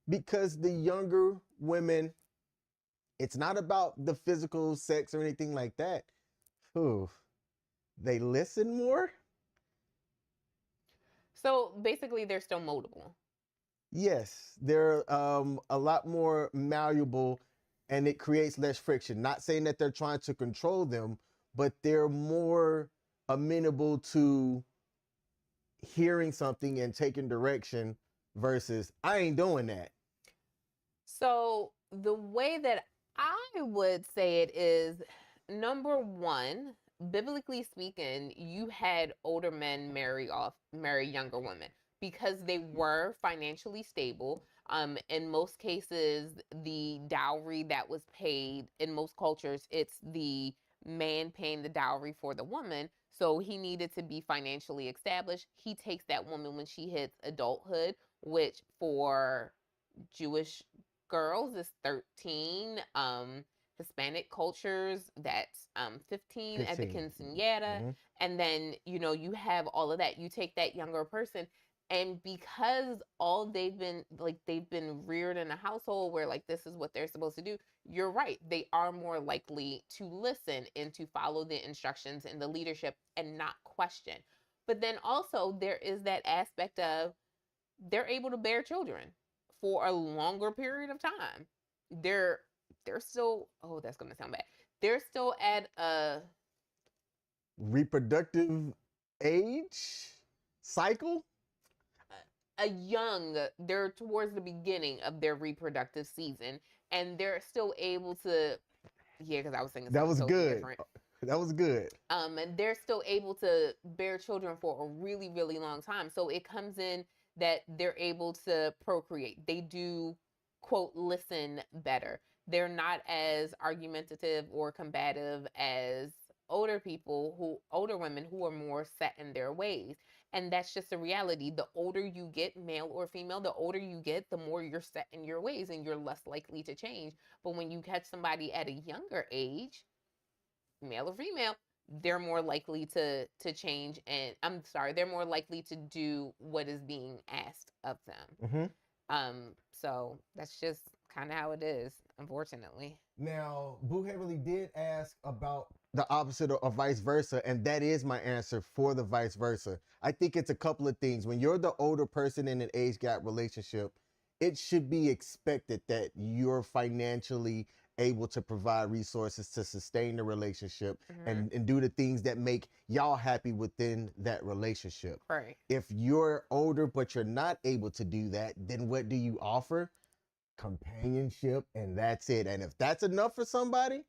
Speaker 2: because the younger women, it's not about the physical sex or anything like that. Ooh, they listen more.
Speaker 3: So basically, they're still moldable.
Speaker 2: Yes, they're a lot more malleable, and it creates less friction. Not saying that they're trying to control them, but they're more amenable to hearing something and taking direction versus I ain't doing that.
Speaker 3: So the way that I would say it is, number one, biblically speaking, you had older men marry younger women because they were financially stable. In most cases, the dowry that was paid, in most cultures, it's the man paying the dowry for the woman. So he needed to be financially established. He takes that woman when she hits adulthood, which for Jewish girls is 13. Hispanic cultures, that's 15 at the
Speaker 2: 15.
Speaker 3: quinceañera.
Speaker 2: Mm-hmm.
Speaker 3: And then, you have all of that. You take that younger person, and because they've been reared in a household where like this is what they're supposed to do, you're right. They are more likely to listen and to follow the instructions and the leadership and not question. But then also there is that aspect of they're able to bear children for a longer period of time. They're still, oh, that's going to sound bad. They're still at a
Speaker 2: reproductive age cycle.
Speaker 3: They're towards the beginning of their reproductive season, and they're still able to, because I was thinking
Speaker 2: that was
Speaker 3: totally
Speaker 2: good.
Speaker 3: Different.
Speaker 2: That was good.
Speaker 3: And they're still able to bear children for a really, really long time. So it comes in that they're able to procreate. They do, quote, listen better. They're not as argumentative or combative as older women who are more set in their ways. And that's just a reality. The older you get, male or female, the older you get, the more you're set in your ways and you're less likely to change. But when you catch somebody at a younger age, male or female, they're more likely to change, and they're more likely to do what is being asked of them.
Speaker 2: Mm-hmm.
Speaker 3: So that's just kind of how it is, unfortunately.
Speaker 2: Now, Boo Heavily did ask about the opposite of vice versa, and that is my answer for the vice versa. I think it's a couple of things. When you're the older person in an age gap relationship, it should be expected that you're financially able to provide resources to sustain the relationship,
Speaker 3: Mm-hmm.
Speaker 2: and do the things that make y'all happy within that relationship.
Speaker 3: Right.
Speaker 2: If you're older but you're not able to do that, then what do you offer? Companionship, and that's it. And if that's enough for somebody,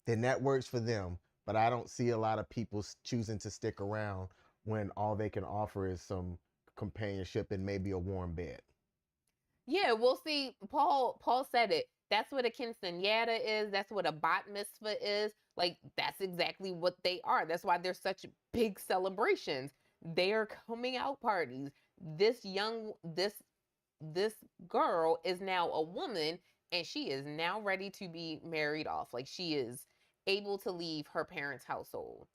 Speaker 2: then that works for them. But I don't see a lot of people choosing to stick around when all they can offer is some companionship and maybe a warm bed.
Speaker 3: Yeah, we'll see. Paul said it. that's what a quinceañera is. That's what a bat mitzvah is. Like, that's exactly what they are. That's why they're such big celebrations. They are coming out parties. This girl is now a woman, and she is now ready to be married off. Like, she is able to leave her parents' household.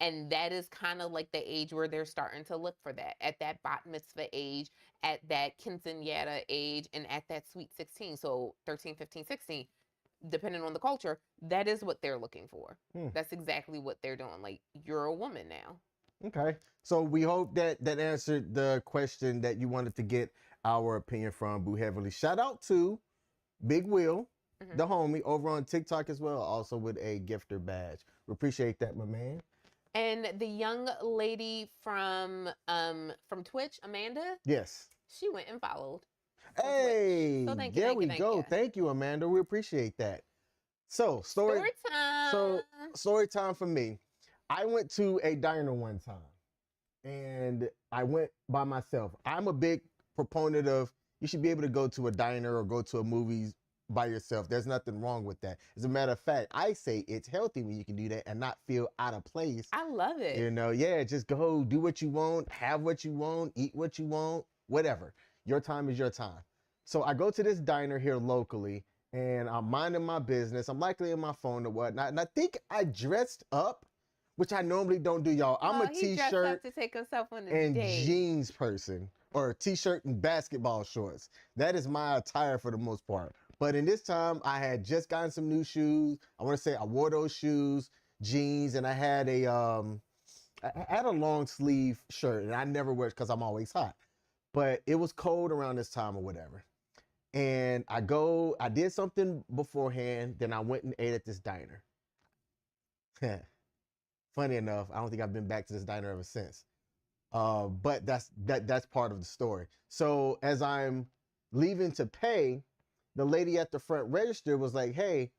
Speaker 3: And that is kind of like the age where they're starting to look for that, at that bat mitzvah age, at that quinceañera age, and at that sweet 16. So 13, 15, 16, depending on the culture, that is what they're looking for. That's exactly what they're doing. Like, you're a woman now.
Speaker 2: Okay. So we hope that answered the question that you wanted to get our opinion from Boo Heavily. Shout out to Big Will, the homie, over on TikTok as well, also with a gifter badge. We appreciate that, my man.
Speaker 3: And the young lady from Twitch, Amanda?
Speaker 2: Yes.
Speaker 3: She went and followed.
Speaker 2: Hey,
Speaker 3: so thank you,
Speaker 2: there
Speaker 3: thank
Speaker 2: we
Speaker 3: you, thank
Speaker 2: go.
Speaker 3: you.
Speaker 2: Thank you, Amanda. We appreciate that. So, story
Speaker 3: time.
Speaker 2: So, story time for me. I went to a diner one time, and I went by myself. I'm a big proponent of you should be able to go to a diner or go to a movie by yourself. There's nothing wrong with that. As a matter of fact, I say it's healthy when you can do that and not feel out of place.
Speaker 3: I love it.
Speaker 2: You know, yeah, just go do what you want, have what you want, eat what you want, whatever. Your time is your time. So I go to this diner here locally, and I'm minding my business. I'm likely in my phone or whatnot. And I think I dressed up, which I normally don't do, y'all. I'm a t-shirt
Speaker 3: to take himself on a
Speaker 2: and
Speaker 3: date.
Speaker 2: jeans person, or a t-shirt and basketball shorts. That is my attire for the most part. But in this time, I had just gotten some new shoes. I want to say I wore those shoes, jeans, and I had a long sleeve shirt, and I never wear it because I'm always hot. But it was cold around this time or whatever. And I did something beforehand, then I went and ate at this diner. Funny enough, I don't think I've been back to this diner ever since. But that's part of the story. So as I'm leaving to pay, the lady at the front register was like, hey,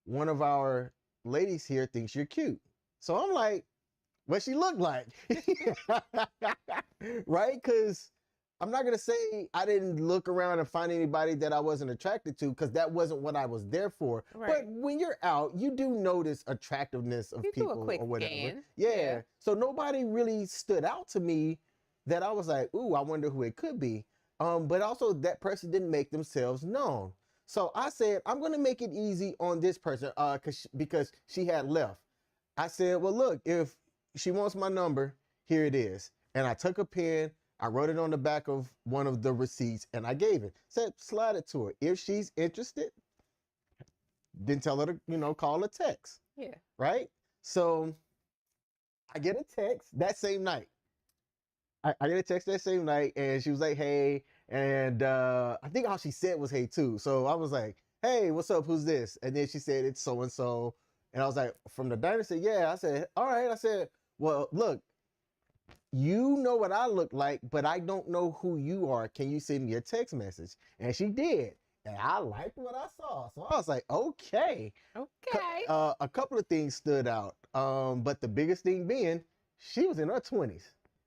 Speaker 2: one of our ladies here thinks you're cute. So I'm like, what she look like? Right? Because I'm not going to say I didn't look around and find anybody that I wasn't attracted to, because that wasn't what I was there for.
Speaker 3: Right.
Speaker 2: But when you're out, you do notice attractiveness of people or whatever.
Speaker 3: Scan.
Speaker 2: Yeah. So nobody really stood out to me that I was like, ooh, I wonder who it could be. But also that person didn't make themselves known. So I said, I'm going to make it easy on this person because she had left. I said, well, look, if she wants my number, here it is. And I took a pen, I wrote it on the back of one of the receipts, and I gave it. Said, slide it to her. If she's interested, then tell her to, call or text.
Speaker 3: Yeah.
Speaker 2: Right? So I get a text that same night. I get a text that same night, and she was like, hey, and I think all she said was hey too. So I was like, hey, what's up? Who's this? And then she said, it's so-and-so. And I was like, from the diner? I said, yeah. I said, all right. I said, well, look, you know what I look like, but I don't know who you are. Can you send me a text message? And she did. And I liked what I saw. So I was like, okay.
Speaker 3: Okay.
Speaker 2: A couple of things stood out. But the biggest thing being, she was in her 20s.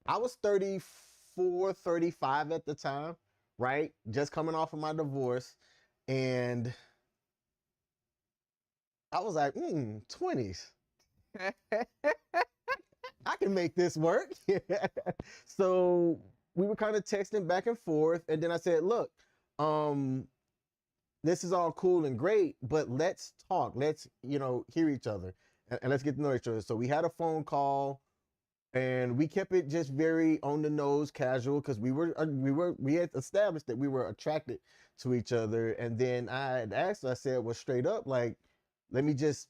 Speaker 2: I was 34, 35 at the time, right? Just coming off of my divorce. And I was like, 20s. I can make this work. So we were kind of texting back and forth. And then I said, look, this is all cool and great, but let's talk. Let's, hear each other and let's get to know each other. So we had a phone call, and we kept it just very on the nose, casual, because we had established that we were attracted to each other. And then I had asked her, I said, well, straight up, like, let me just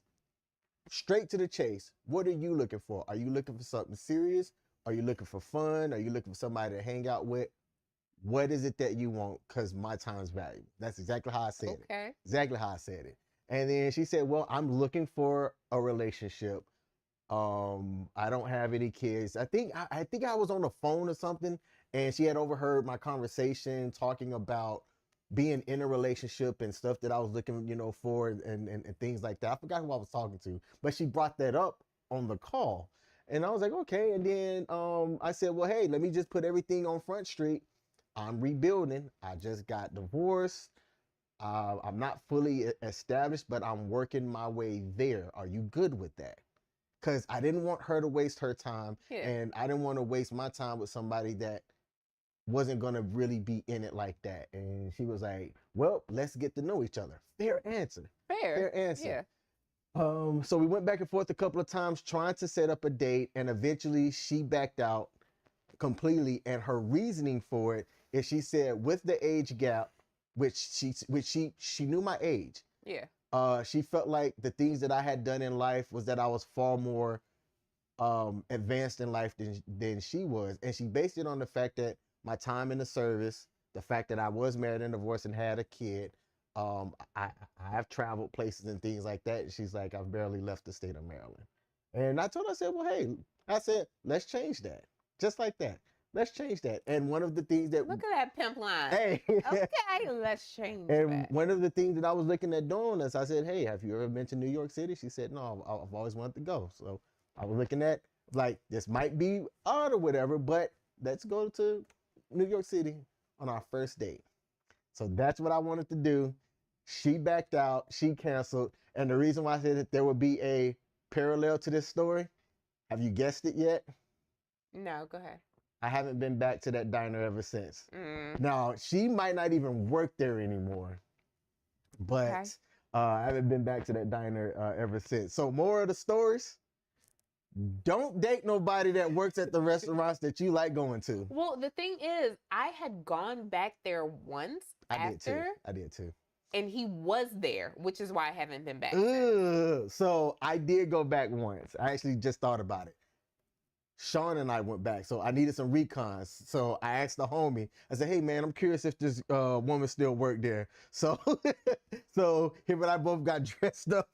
Speaker 2: straight to the chase. What are you looking for? Are you looking for something serious? Are you looking for fun? Are you looking for somebody to hang out with? What is it that you want? Because my time's valuable. That's exactly how I said it. Exactly how I said it. And then she said, well, I'm looking for a relationship. I don't have any kids. I think I was on the phone or something, and she had overheard my conversation talking about being in a relationship and stuff that I was looking, for and things like that. I forgot who I was talking to, but she brought that up on the call, and I was like, okay. And then I said, well, hey, let me just put everything on Front Street. I'm rebuilding. I just got divorced. I'm not fully established, but I'm working my way there. Are you good with that? Because I didn't want her to waste her time,
Speaker 3: Yeah.
Speaker 2: and I didn't want to waste my time with somebody that wasn't going to really be in it like that. And she was like, well, let's get to know each other. Fair answer. Fair answer.
Speaker 3: Yeah.
Speaker 2: So we went back and forth a couple of times trying to set up a date, and eventually she backed out completely. And her reasoning for it is she said with the age gap, which she knew my age.
Speaker 3: Yeah.
Speaker 2: She felt like the things that I had done in life was that I was far more advanced in life than she was. And she based it on the fact that my time in the service, the fact that I was married and divorced and had a kid. I have traveled places and things like that. And she's like, I've barely left the state of Maryland. And I told her, I said, well, hey, let's change that. Just like that. Let's change that. And one of the things that
Speaker 3: Look at that pimp line.
Speaker 2: hey,
Speaker 3: Okay, let's change
Speaker 2: and
Speaker 3: that.
Speaker 2: one of the things that I was looking at doing is I said, hey, have you ever been to New York City? She said, no, I've always wanted to go. So I was looking at like, this might be odd or whatever, but let's go to New York City on our first date. So that's what I wanted to do. She backed out, she canceled. And the reason why I said that there would be a parallel to this story, have you guessed it yet?
Speaker 3: No, go ahead.
Speaker 2: I haven't been back to that diner ever since.
Speaker 3: Mm.
Speaker 2: Now, she might not even work there anymore, but
Speaker 3: Okay.
Speaker 2: I haven't been back to that diner ever since. So more of the stories, don't date nobody that works at the restaurants that you like going to.
Speaker 3: Well, the thing is, I had gone back there once
Speaker 2: I did
Speaker 3: after,
Speaker 2: too.
Speaker 3: and he was there, which is why I haven't been back.
Speaker 2: Ugh. So I did go back once. I actually just thought about it. Sean and I went back, so I needed some recons. So I asked the homie. I said, "Hey man, I'm curious if this woman still worked there." So, so him and I both got dressed up,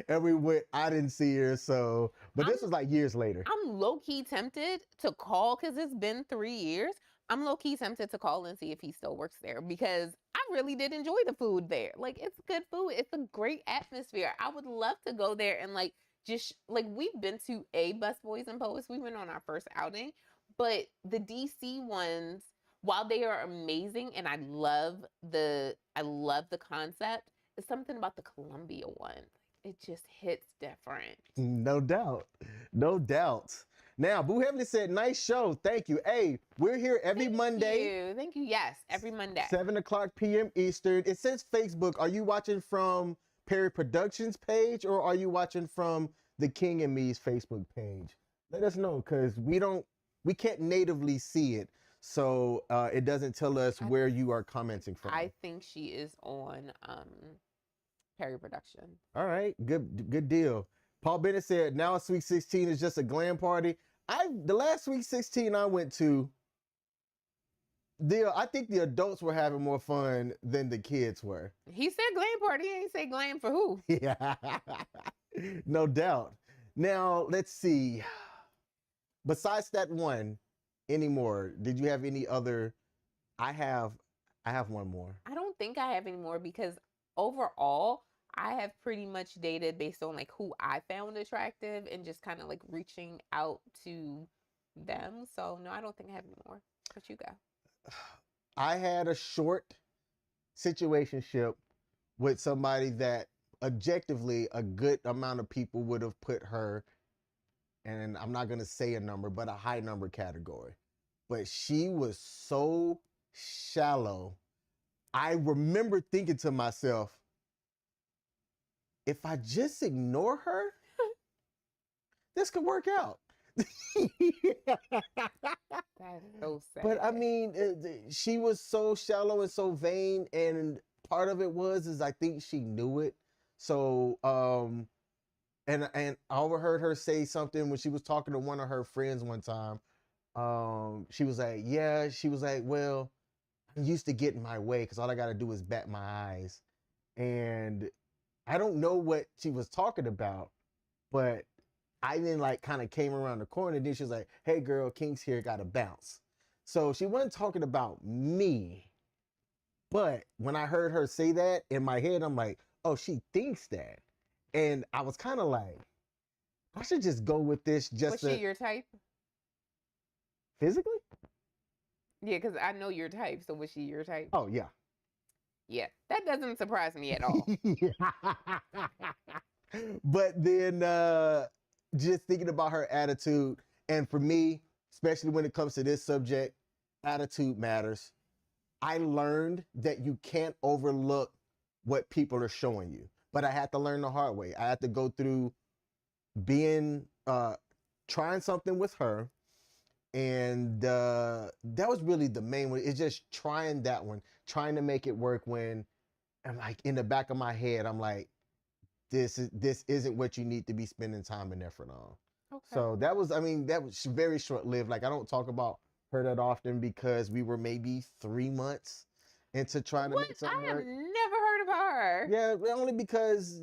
Speaker 2: and we went. I didn't see her, so but this was like years later.
Speaker 3: I'm low key tempted to call because it's been 3 years. I'm low key tempted to call and see if he still works there because I really did enjoy the food there. Like it's good food. It's a great atmosphere. I would love to go there and like just like we've been to a Busboys and Poets. We went on our first outing, but the DC ones, while they are amazing and I love the concept, it's something about the Columbia one. It just hits different.
Speaker 2: No doubt. No doubt. Now, Boo Heavenly said, nice show. Thank you. Hey, we're here every Monday.
Speaker 3: Thank you. Yes, every Monday.
Speaker 2: 7:00 p.m. Eastern. It says Facebook. Are you watching from Perry Productions page or are you watching from the King and Me's Facebook page? Let us know because we can't natively see it. So it doesn't tell us where you are commenting from.
Speaker 3: I think she is on Perry Production.
Speaker 2: All right, good deal. Paul Bennett said, now a Sweet 16 is just a glam party. The last Sweet 16 I went to, I think the adults were having more fun than the kids were.
Speaker 3: He said glam party. He ain't say glam for who.
Speaker 2: Yeah, no doubt. Now, let's see. Besides that one, anymore, did you have any other? I have one more.
Speaker 3: I don't think I have any more because overall, I have pretty much dated based on like who I found attractive and just kind of like reaching out to them. So no, I don't think I have any more. But you go.
Speaker 2: I had a short situationship with somebody that objectively a good amount of people would have put her, and I'm not going to say a number, but a high number category. But she was so shallow. I remember thinking to myself, if I just ignore her, this could work out.
Speaker 3: That's so sad.
Speaker 2: But I mean, she was so shallow and so vain, and part of it is I think she knew it. So, and I overheard her say something when she was talking to one of her friends one time. She was like, well, I'm used to getting my way because all I got to do is bat my eyes. And I don't know what she was talking about, but I then like kind of came around the corner and then she was like, hey girl, King's here, gotta bounce. So she wasn't talking about me, but when I heard her say that in my head, I'm like, oh, she thinks that. And I was kind of like, I should just go with this just
Speaker 3: Was she your type?
Speaker 2: Physically?
Speaker 3: Yeah, because I know your type. So was she your type?
Speaker 2: Oh, yeah.
Speaker 3: Yeah, that doesn't surprise me at all.
Speaker 2: But then just thinking about her attitude, and for me, especially when it comes to this subject, attitude matters. I learned that you can't overlook what people are showing you, but I had to learn the hard way. I had to go through being trying something with her, and that was really the main one. It's just trying that one, trying to make it work. When I'm like, in the back of my head, I'm like, this isn't what you need to be spending time and effort on.
Speaker 3: Okay.
Speaker 2: So that was, I mean, that was very short lived. Like, I don't talk about her that often because we were maybe 3 months into trying to
Speaker 3: What?
Speaker 2: make something
Speaker 3: I have
Speaker 2: work.
Speaker 3: never heard about her.
Speaker 2: Yeah, only because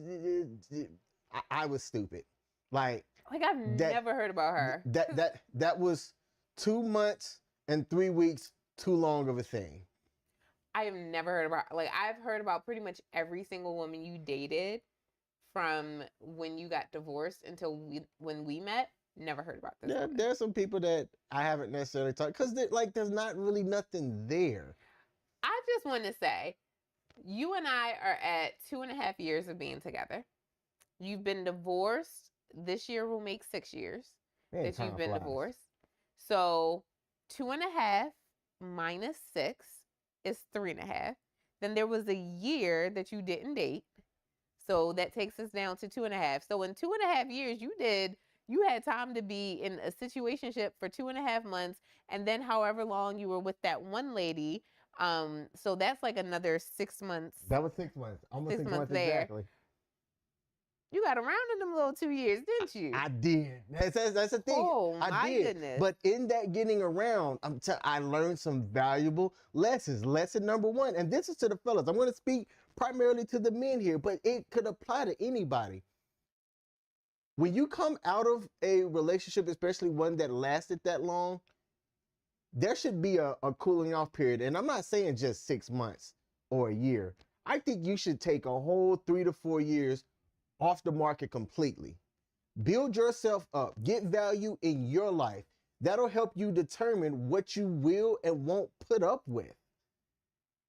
Speaker 2: I was stupid. Like
Speaker 3: I've never heard about her.
Speaker 2: That was 2 months and 3 weeks too long of a thing.
Speaker 3: I have never heard about, like, I've heard about pretty much every single woman you dated from when you got divorced until when we met. Never heard about this.
Speaker 2: Yeah, there's some people that I haven't necessarily talked, because there's not really nothing there.
Speaker 3: I just want to say, you and I are at 2.5 years of being together. You've been divorced. This year will make 6 years that you've been divorced. So 2.5 minus 6 is 3.5. Then there was a year that you didn't date. So that takes us down to 2.5. So in 2.5 years, you had time to be in a situationship for 2.5 months, and then however long you were with that one lady. So that's like another 6 months.
Speaker 2: That was 6 months. Almost 6 months
Speaker 3: there.
Speaker 2: exactly.
Speaker 3: You got around in them little 2 years, didn't you?
Speaker 2: I did. That's the thing.
Speaker 3: Oh,
Speaker 2: I
Speaker 3: my
Speaker 2: did.
Speaker 3: goodness.
Speaker 2: But in that getting around, I learned some valuable lessons. Lesson number 1, and this is to the fellas. I'm going to speak primarily to the men here, but it could apply to anybody. When you come out of a relationship, especially one that lasted that long, there should be a cooling off period. And I'm not saying just 6 months or a year. I think you should take a whole 3 to 4 years off the market completely. Build yourself up. Get value in your life. That'll help you determine what you will and won't put up with.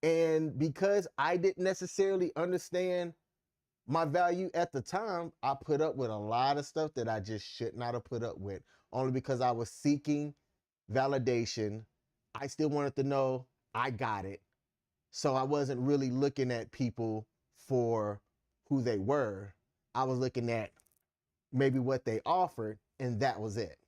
Speaker 2: And because I didn't necessarily understand my value at the time, I put up with a lot of stuff that I just should not have put up with, only because I was seeking validation. I still wanted to know I got it. So I wasn't really looking at people for who they were. I was looking at maybe what they offered, and that was it.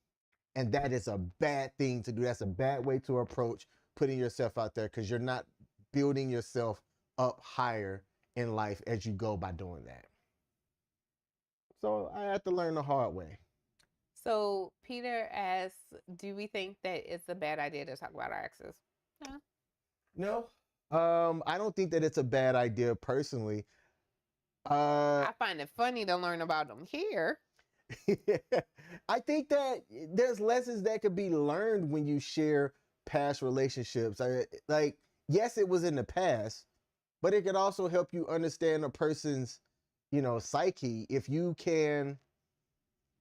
Speaker 2: And that is a bad thing to do. That's a bad way to approach putting yourself out there, because you're not building yourself up higher in life as you go by doing that. So I had to learn the hard way.
Speaker 3: So Peter asks, do we think that it's a bad idea to talk about our exes?
Speaker 2: No. I don't think that it's a bad idea personally.
Speaker 3: I find it funny to learn about them here.
Speaker 2: I think that there's lessons that could be learned when you share past relationships. Like, yes, it was in the past, but it could also help you understand a person's, psyche. If you can,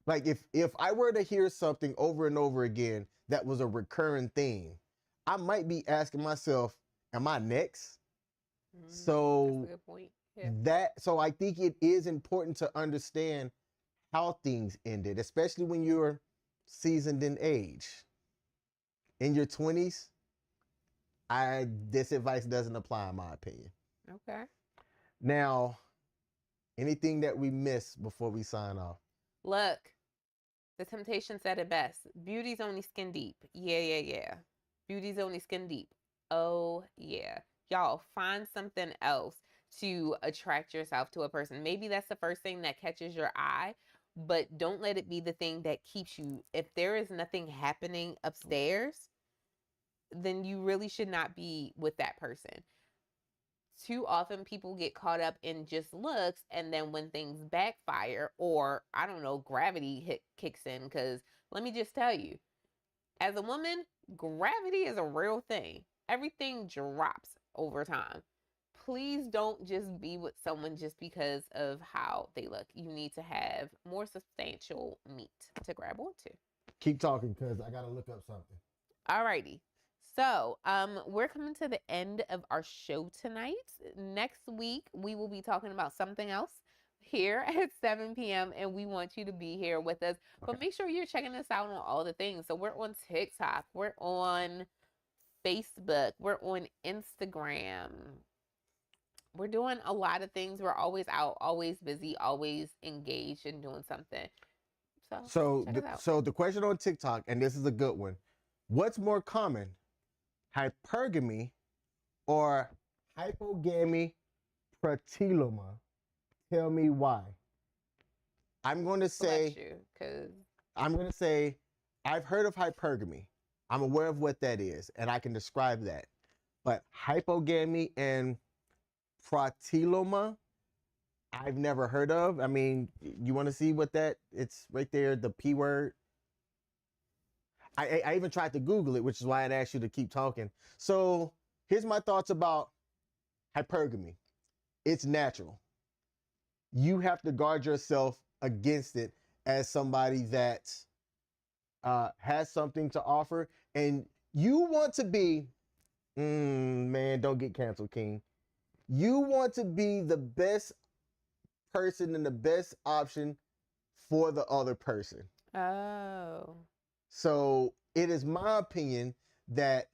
Speaker 2: like, if I were to hear something over and over again that was a recurring theme, I might be asking myself, am I next? So
Speaker 3: that's a good point. Yeah.
Speaker 2: So I think it is important to understand how things ended, especially when you're seasoned in age. In your 20s, this advice doesn't apply in my opinion.
Speaker 3: Okay.
Speaker 2: Now, anything that we missed before we sign off?
Speaker 3: Look, The Temptations said it best. Beauty's only skin deep. Yeah. Beauty's only skin deep. Oh, yeah. Y'all, find something else to attract yourself to a person. Maybe that's the first thing that catches your eye, but don't let it be the thing that keeps you. If there is nothing happening upstairs, then you really should not be with that person. Too often people get caught up in just looks, and then when things backfire, or I don't know, gravity kicks in, because let me just tell you, as a woman, gravity is a real thing. Everything drops over time. Please don't just be with someone just because of how they look. You need to have more substantial meat to grab onto.
Speaker 2: Keep talking, because I got to look up something.
Speaker 3: Alrighty. So, we're coming to the end of our show tonight. Next week, we will be talking about something else here at 7 p.m. and we want you to be here with us. But make sure you're checking us out on all the things. So we're on TikTok, we're on Facebook, we're on Instagram. We're doing a lot of things. We're always out, always busy, always engaged in doing something. So check us out.
Speaker 2: So the question on TikTok, and this is a good one: what's more common, hypergamy or hypogamy pratiloma? Tell me why. I'm going to say, I've heard of hypergamy. I'm aware of what that is, and I can describe that. But hypogamy and pratiloma, I've never heard of. I mean, you want to see what that? It's right there, the P word. I even tried to Google it, which is why I'd asked you to keep talking. So here's my thoughts about hypergamy. It's natural. You have to guard yourself against it as somebody that has something to offer, and you want to be, man, don't get canceled, King. You want to be the best person and the best option for the other person.
Speaker 3: Oh.
Speaker 2: So it is my opinion that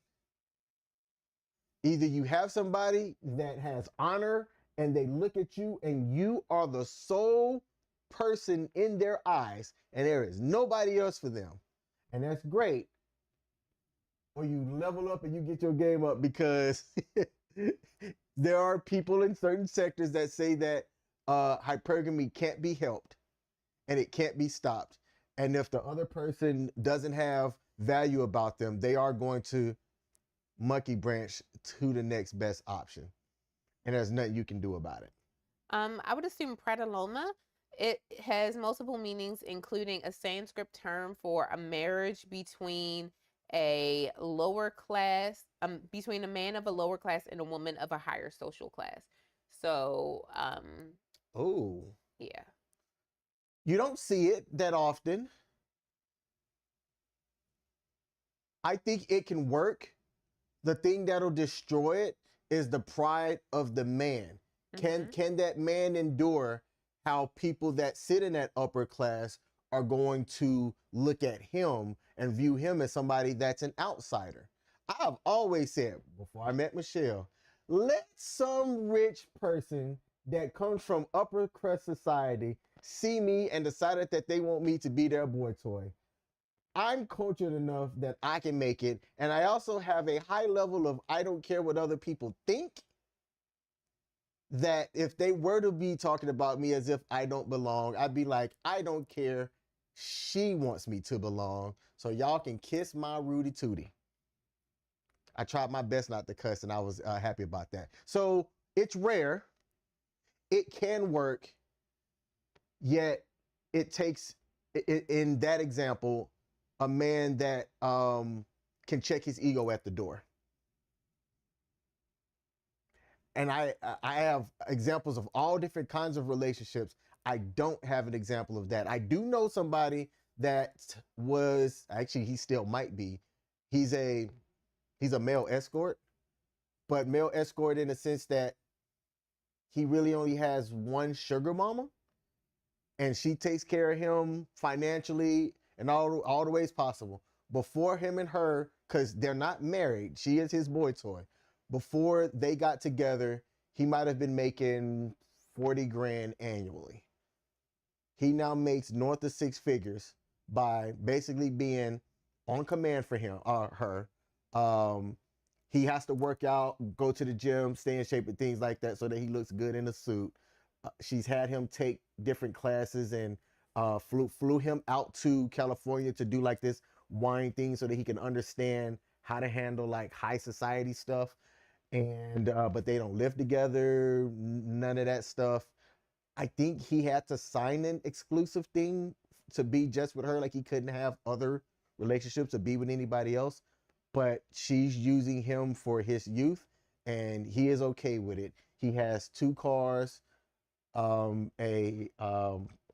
Speaker 2: either you have somebody that has honor and they look at you and you are the sole person in their eyes and there is nobody else for them. And that's great. Or you level up and you get your game up, because there are people in certain sectors that say that hypergamy can't be helped and it can't be stopped. And if the other person doesn't have value about them, they are going to monkey branch to the next best option. And there's nothing you can do about it.
Speaker 3: I would assume pratiloma. It has multiple meanings, including a Sanskrit term for a marriage between a lower class, between a man of a lower class and a woman of a higher social class. So,
Speaker 2: oh,
Speaker 3: yeah.
Speaker 2: You don't see it that often. I think it can work. The thing that'll destroy it is the pride of the man.
Speaker 3: Mm-hmm.
Speaker 2: Can that man endure how people that sit in that upper class are going to look at him and view him as somebody that's an outsider? I've always said, before I met Michelle, let some rich person that comes from upper crust society see me and decided that they want me to be their boy toy. I'm cultured enough that I can make it. And I also have a high level of I don't care what other people think, that if they were to be talking about me as if I don't belong, I'd be like, I don't care. She wants me to belong. So y'all can kiss my Rudy Tootie. I tried my best not to cuss, and I was happy about that. So it's rare. It can work. Yet it takes, in that example, a man that can check his ego at the door. And I have examples of all different kinds of relationships. I don't have an example of that. I do know somebody that was, actually he still might be, he's a male escort, but male escort in the sense that he really only has one sugar mama, and she takes care of him financially and all the ways possible. Before him and her, because they're not married, she is his boy toy. Before they got together, he might have been making 40 grand annually. He now makes north of 6 figures by basically being on command for him or her. He has to work out, go to the gym, stay in shape and things like that so that he looks good in a suit. She's had him take different classes and flew him out to California to do like this wine thing so that he can understand how to handle like high society stuff. And but they don't live together, none of that stuff. I think he had to sign an exclusive thing to be just with her, like he couldn't have other relationships or be with anybody else. But she's using him for his youth, and he is okay with it. He has 2 cars, a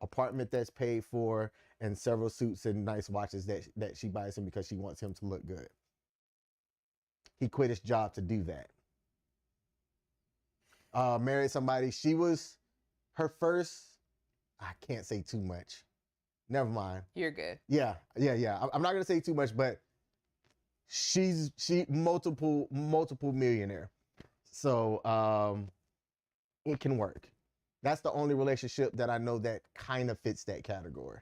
Speaker 2: apartment that's paid for, and several suits and nice watches that she buys him because she wants him to look good. he quit his job to do that. Married somebody. She was her first. I can't say too much. Never mind.
Speaker 3: You're good.
Speaker 2: Yeah. I'm not gonna say too much, but she multiple millionaire. So it can work. That's the only relationship that I know that kind of fits that category.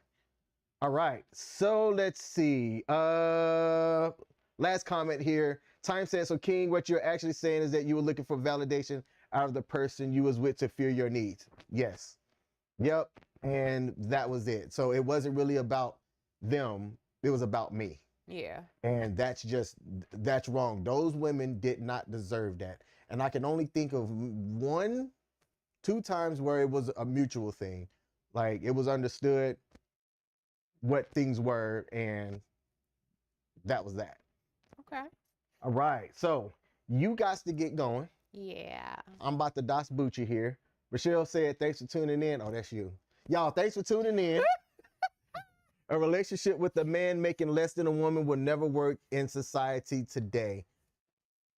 Speaker 2: All right. So let's see. Last comment here. Time says, so King, what you're actually saying is that you were looking for validation out of the person you was with to feel your needs. Yes. Yep. And that was it. So it wasn't really about them. It was about me.
Speaker 3: Yeah.
Speaker 2: And that's wrong. Those women did not deserve that. And I can only think of 1-2 times where it was a mutual thing. Like it was understood what things were, and that was that.
Speaker 3: Okay.
Speaker 2: All right. So you got to get going.
Speaker 3: Yeah.
Speaker 2: I'm about to Das Bucci here. Michelle said, thanks for tuning in. Oh, that's you. Y'all, thanks for tuning in. A relationship with a man making less than a woman will never work in society today.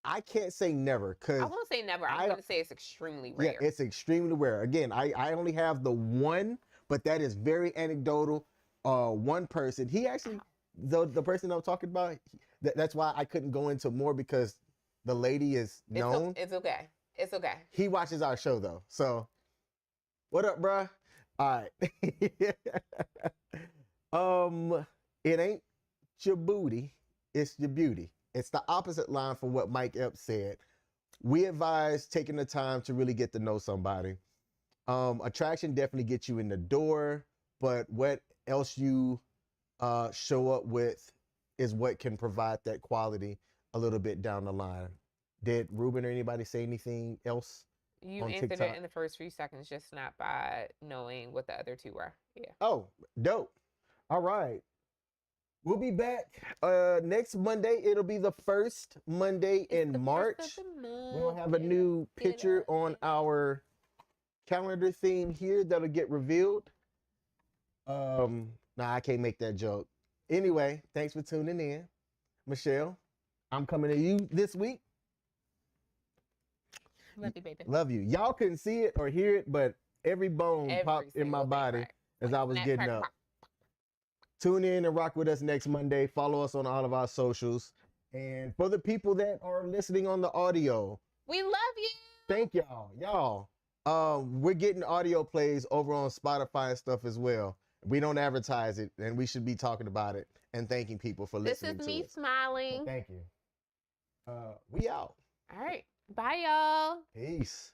Speaker 2: I can't say never, because
Speaker 3: I won't say never. I'm going to say it's extremely rare.
Speaker 2: yeah, it's extremely rare. Again, I only have the one, but that is very anecdotal. One person, he actually, the person I'm talking about, that's why I couldn't go into more, because the lady is known.
Speaker 3: It's okay. It's okay.
Speaker 2: He watches our show though. So what up, bruh? All right. It ain't your booty, it's your beauty. It's the opposite line from what Mike Epps said. We advise taking the time to really get to know somebody. Attraction definitely gets you in the door, but what else you show up with is what can provide that quality a little bit down the line. Did Ruben or anybody say anything else?
Speaker 3: You
Speaker 2: on
Speaker 3: answered
Speaker 2: TikTok?
Speaker 3: it in the first few seconds, just not by knowing what the other two were. Yeah.
Speaker 2: Oh, dope. All right. We'll be back next Monday. It'll be the first Monday in March. We'll have a new picture on our calendar theme here that'll get revealed. Nah, I can't make that joke. Anyway, thanks for tuning in. Michelle, I'm coming to you this week.
Speaker 3: Love you, baby.
Speaker 2: Love you. Y'all couldn't see it or hear it, but every bone popped in my body as I was getting up. Tune in and rock with us next Monday. Follow us on all of our socials. And for the people that are listening on the audio,
Speaker 3: we love you.
Speaker 2: thank y'all. We're getting audio plays over on Spotify and stuff as well. We don't advertise it, and we should be talking about it and thanking people for listening to it.
Speaker 3: This is me smiling.
Speaker 2: So thank you. We out.
Speaker 3: All right. Bye, y'all.
Speaker 2: Peace.